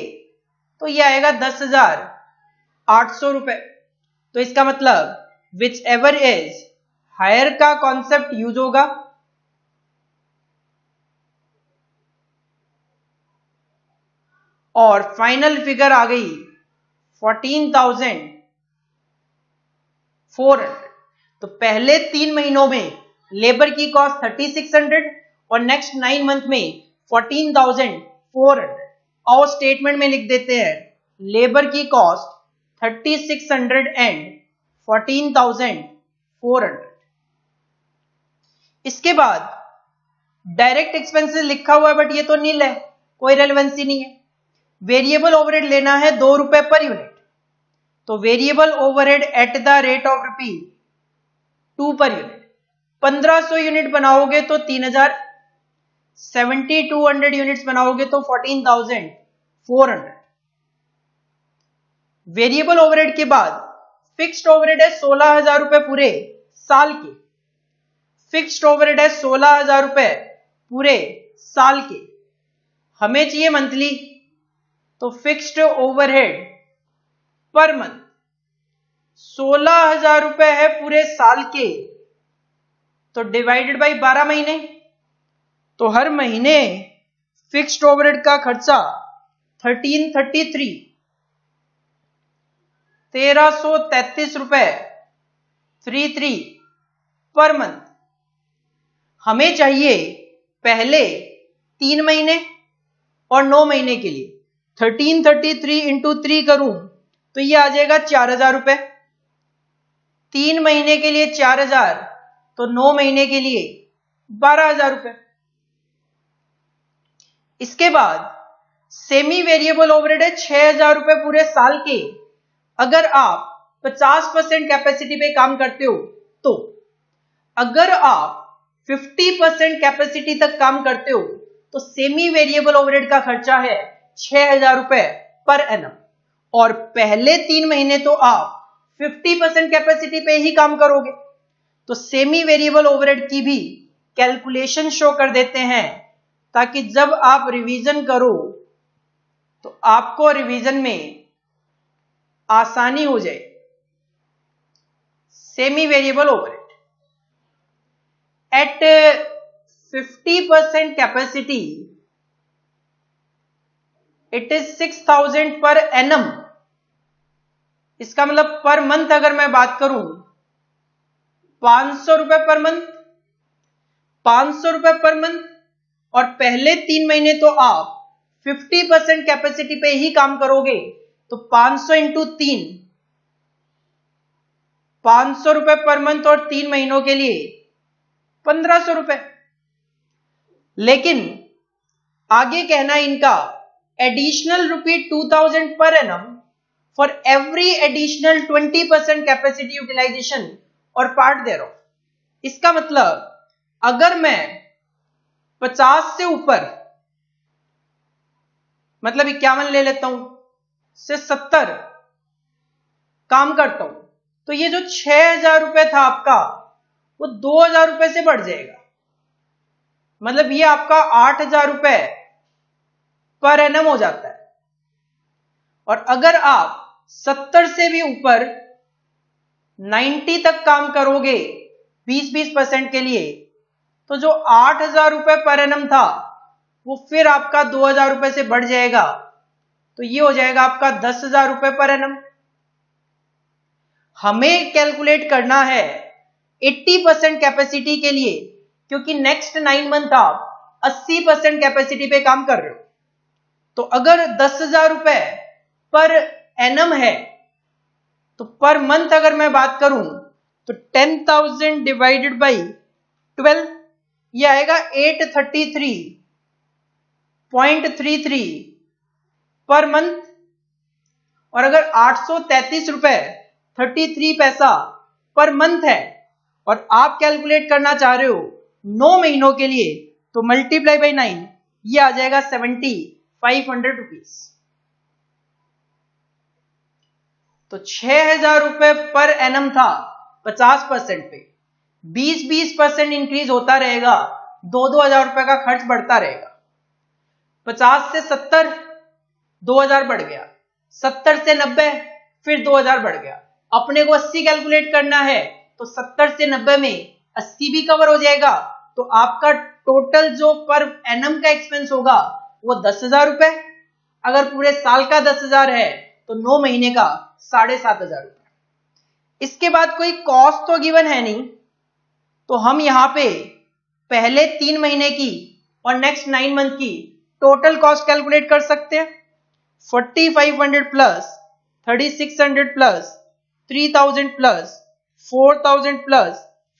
तो ये आएगा 10,800 रुपए। तो इसका मतलब विच एवर इज हायर का कॉन्सेप्ट यूज होगा। और फाइनल फिगर आ गई 14,400। तो पहले 3 महीनों में लेबर की कॉस्ट 3600 और नेक्स्ट 9 मंथ में 14,400। और स्टेटमेंट में लिख देते हैं लेबर की कॉस्ट 3600 एंड 14,400। इसके बाद डायरेक्ट एक्सपेंसेस लिखा हुआ है बट ये तो नील है, कोई रेलेवेंसी नहीं है। वेरिएबल ओवरहेड लेना है 2 रुपए पर यूनिट। तो variable overhead at the rate of ₹2 per unit. 1500 unit बनाओगे तो 3000, 7200 यूनिट्स बनाओगे तो 14,400। वेरिएबल ओवरहेड के बाद फिक्स्ड ओवरहेड है 16,000 रुपए पूरे साल के। फिक्स्ड ओवरहेड है 16,000 रुपए पूरे साल के। हमें चाहिए मंथली, तो फिक्स्ड ओवरहेड पर मंथ 16,000 रुपए है पूरे साल के, तो डिवाइडेड बाई 12 महीने। तो हर महीने फिक्स्ड ओवरहेड का खर्चा 1333 1333 रुपए 33 पर मंथ। हमें चाहिए पहले 3 महीने और 9 महीने के लिए। 1333 इंटू 3 करूं तो ये आ जाएगा 4,000 रुपए। 3 महीने के लिए 4,000 तो 9 महीने के लिए 12,000 रुपए। इसके बाद सेमी वेरिएबल ओवरहेड है 6,000 रुपए पूरे साल के। अगर आप 50% कैपेसिटी पे काम करते हो तो, अगर आप 50% कैपेसिटी तक काम करते हो तो सेमी वेरिएबल ओवरहेड का खर्चा है 6,000 रुपए पर एनम। और पहले 3 महीने तो आप 50% कैपेसिटी पे ही काम करोगे, तो सेमी वेरिएबल ओवरहेड की भी कैलकुलेशन शो कर देते हैं ताकि जब आप रिवीजन करो तो आपको रिवीजन में आसानी हो जाए। Semi variable overhead at 50% capacity it is 6,000 per annum. इसका मतलब पर मंथ अगर मैं बात करूं 500 रुपए पर मंथ, 500 रुपए पर मंथ। और पहले 3 महीने तो आप 50% कैपेसिटी पे ही काम करोगे, तो 500 इंटू 3 500 रुपए पर मंथ और 3 महीनों के लिए 1,500 रुपए। लेकिन आगे कहना इनका additional ₹2,000 per annum for every additional 20% capacity utilization और पार्ट देयरऑफ। इसका मतलब अगर मैं 50 से ऊपर, मतलब 51 ले लेता हूं, से 70 काम करता हूं, तो ये जो 6,000 रुपए था आपका वो 2,000 रुपए से बढ़ जाएगा। मतलब ये आपका 8,000 रुपए पर एनम हो जाता है। और अगर आप 70 से भी ऊपर 90 तक काम करोगे 20% के लिए, तो जो 8,000 रुपए पर एनम था वो फिर आपका 2,000 रुपए से बढ़ जाएगा, तो ये हो जाएगा आपका 10,000 रुपए पर एनम। हमें कैलकुलेट करना है 80% कैपेसिटी के लिए, क्योंकि नेक्स्ट 9 मंथ आप 80% कैपेसिटी पे काम कर रहे हो। तो अगर 10,000 रुपए पर एनम है, तो पर मंथ अगर मैं बात करूं तो 10,000 डिवाइडेड बाई 12, ये आएगा 833.33 पर मंथ। और अगर 833 रुपए 33 पैसा पर मंथ है और आप कैलकुलेट करना चाह रहे हो 9 महीनों के लिए, तो मल्टीप्लाई बाई 9, ये आ जाएगा 7,500 रुपीज। तो 6,000 रुपए पर एनम था 50% पे, 20% इंक्रीज होता रहेगा, 2,000 रुपए का खर्च बढ़ता रहेगा। 50 से 70, 2,000 बढ़ गया, 70 से 90, फिर 2,000 बढ़ गया। अपने को 80 कैलकुलेट करना है, तो 70 से 90 में 80 भी कवर हो जाएगा, तो आपका टोटल जो पर एनम का एक्सपेंस होगा वो 10,000 रुपए। अगर पूरे साल का 10,000 है तो 9 महीने का 7,500 रुपए। इसके बाद कोई कॉस्ट तो गिवन है नहीं, तो हम यहां पे पहले 3 महीने की और नेक्स्ट 9 मंथ की टोटल कॉस्ट कैलकुलेट कर सकते हैं। 4,500 प्लस 3,600 प्लस 3,000 प्लस 4,000 प्लस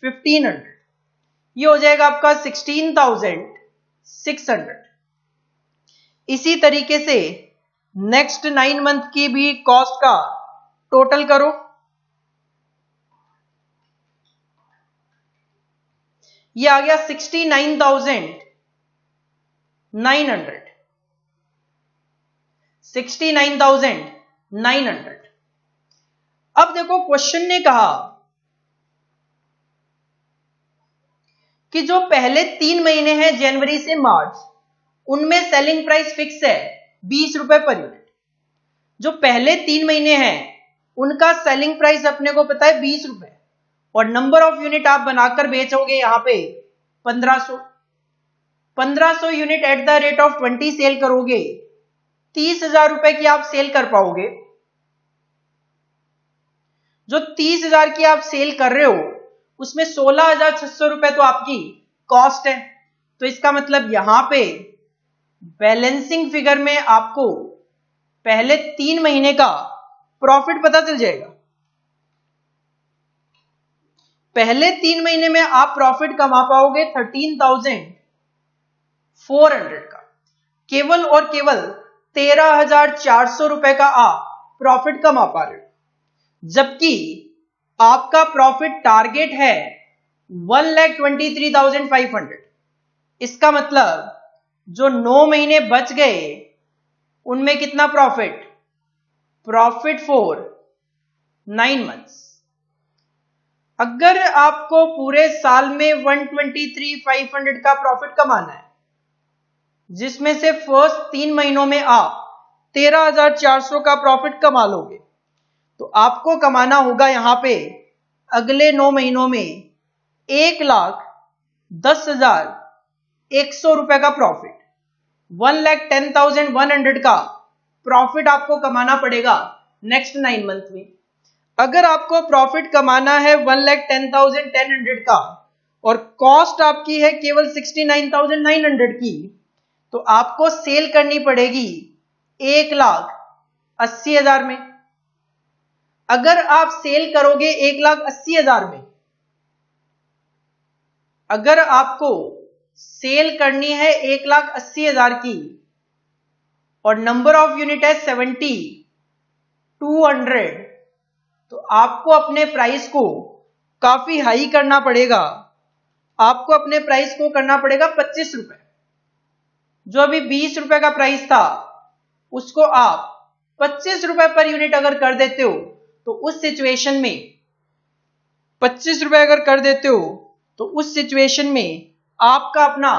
1,500, ये हो जाएगा आपका 16,600। इसी तरीके से नेक्स्ट 9 मंथ की भी कॉस्ट का टोटल करो, ये आ गया 69,900। 69,900। अब देखो क्वेश्चन ने कहा कि जो पहले 3 महीने हैं जनवरी से मार्च, उनमें सेलिंग प्राइस फिक्स है 20 रुपए पर यूनिट। जो पहले 3 महीने हैं उनका सेलिंग प्राइस अपने को पता है 20 रुपए, और नंबर ऑफ यूनिट आप बनाकर बेचोगे यहां पे 1500 unit at the rate of 20 sale करोगे, 30,000 रुपए की आप सेल कर पाओगे। जो 30,000 की आप सेल कर रहे हो उसमें 16,600 रुपए तो आपकी कॉस्ट है। तो इसका मतलब यहां पे बैलेंसिंग फिगर में आपको पहले 3 महीने का प्रॉफिट पता चल जाएगा। पहले 3 महीने में आप प्रॉफिट कमा पाओगे 13,400 का, केवल और केवल 13,400 रुपए का आप प्रॉफिट कमा पा रहे हो, जबकि आपका प्रॉफिट टारगेट है 1,23,500। इसका मतलब जो 9 महीने बच गए उनमें कितना प्रॉफिट फॉर 9 मंथ्स। अगर आपको पूरे साल में 123,500 का प्रॉफिट कमाना है, जिसमें से फर्स्ट 3 महीनों में आप 13,400 का प्रॉफिट कमा लोगे, तो आपको कमाना होगा यहां पे अगले 9 महीनों में 1,10,100 रुपए का प्रॉफिट, 1,10,100 का प्रॉफिट आपको कमाना पड़ेगा नेक्स्ट 9 मंथ में। अगर आपको प्रॉफिट कमाना है 1,10,100 का और कॉस्ट आपकी है केवल 69,900 की, तो आपको सेल करनी पड़ेगी 1,80,000 में। अगर आप सेल करोगे 1,80,000 में, अगर आपको सेल करनी है 1,80,000 की और नंबर ऑफ यूनिट है 70,200, तो आपको अपने प्राइस को काफी हाई करना पड़ेगा। आपको अपने प्राइस को करना पड़ेगा 25 रुपए। जो अभी 20 रुपए का प्राइस था उसको आप 25 रुपए पर यूनिट अगर कर देते हो, तो उस सिचुएशन में 25 रुपए अगर कर देते हो तो उस सिचुएशन में आपका अपना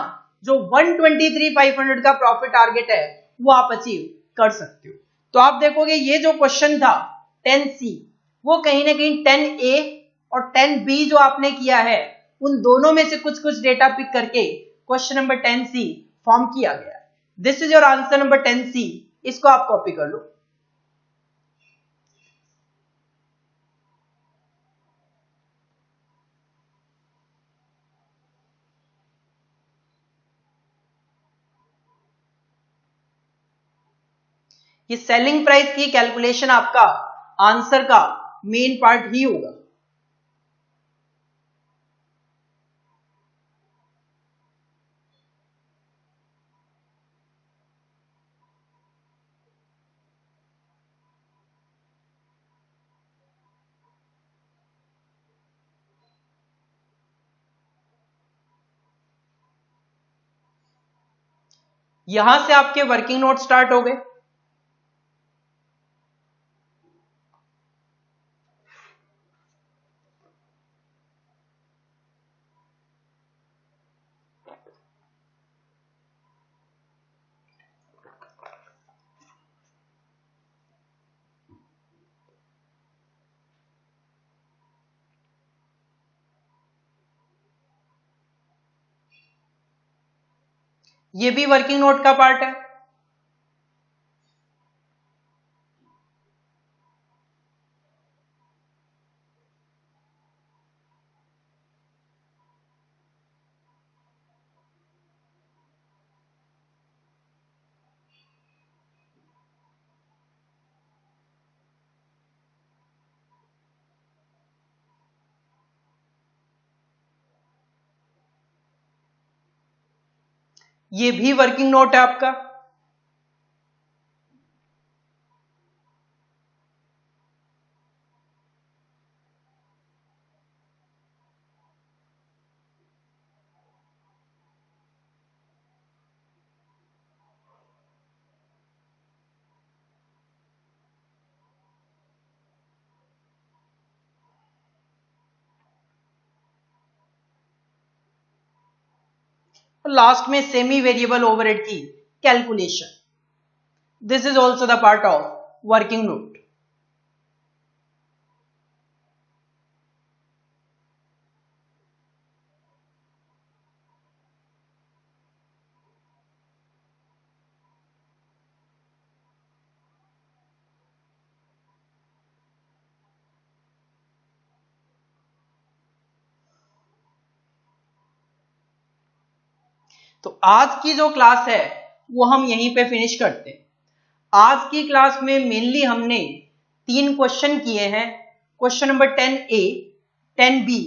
जो 123,500 का प्रॉफिट टारगेट है वो आप अचीव कर सकते हो। तो आप देखोगे ये जो क्वेश्चन था 10C, वो कहीं ना कहीं 10A और 10B जो आपने किया है उन दोनों में से कुछ कुछ डेटा पिक करके क्वेश्चन नंबर 10C फॉर्म किया गया है। This is your answer number 10C, इसको आप कॉपी कर लो। कि सेलिंग प्राइस की कैलकुलेशन आपका आंसर का मेन पार्ट ही होगा। यहां से आपके वर्किंग नोट स्टार्ट हो गए। ये भी वर्किंग नोट का पार्ट है। ये भी वर्किंग नोट है आपका। लास्ट में सेमी वेरिएबल ओवरहेड की calculation, this is also the part of working note. तो आज की जो क्लास है वो हम यहीं पे फिनिश करते हैं। आज की क्लास में मेनली हमने 3 क्वेश्चन किए हैं, question number 10A, 10B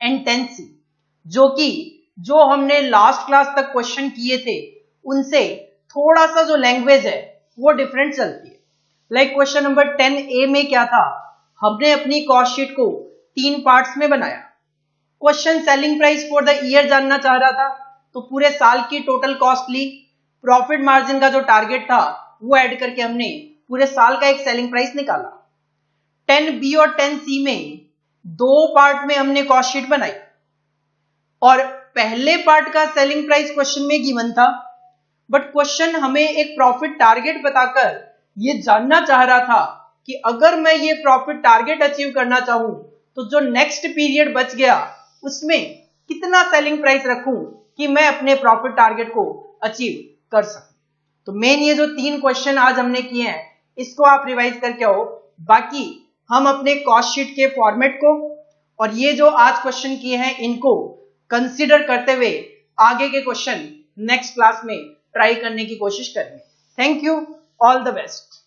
and 10C, जो हमने लास्ट क्लास तक क्वेश्चन किए थे उनसे थोड़ा सा जो लैंग्वेज है वो डिफरेंट चलती है। लाइक क्वेश्चन नंबर 10A में क्या था, हमने अपनी कॉस्ट शीट को 3 पार्ट्स में बनाया। Question selling price for the year जानना चाह रहा था, तो पूरे साल की टोटल कॉस्ट ली, प्रॉफिट मार्जिन का जो टारगेट था वो ऐड करके हमने पूरे साल का एक सेलिंग प्राइस निकाला। 10B और 10C में 2 पार्ट में हमने कॉस्ट शीट बनाई और पहले पार्ट का सेलिंग प्राइस क्वेश्चन में गिवन था, बट क्वेश्चन हमें एक प्रॉफिट टारगेट बताकर ये जानना चाह रहा था कि अगर मैं ये प्रॉफिट टारगेट अचीव करना चाहूं तो जो नेक्स्ट पीरियड बच गया उसमें कितना सेलिंग प्राइस रखूं कि मैं अपने प्रॉफिट टारगेट को अचीव कर सकूं। तो मेन ये जो 3 क्वेश्चन आज हमने किए हैं इसको आप रिवाइज करके आओ। बाकी हम अपने कॉस्ट शीट के फॉर्मेट को और ये जो आज क्वेश्चन किए हैं इनको कंसीडर करते हुए आगे के क्वेश्चन नेक्स्ट क्लास में ट्राई करने की कोशिश करेंगे। Thank you, all the best.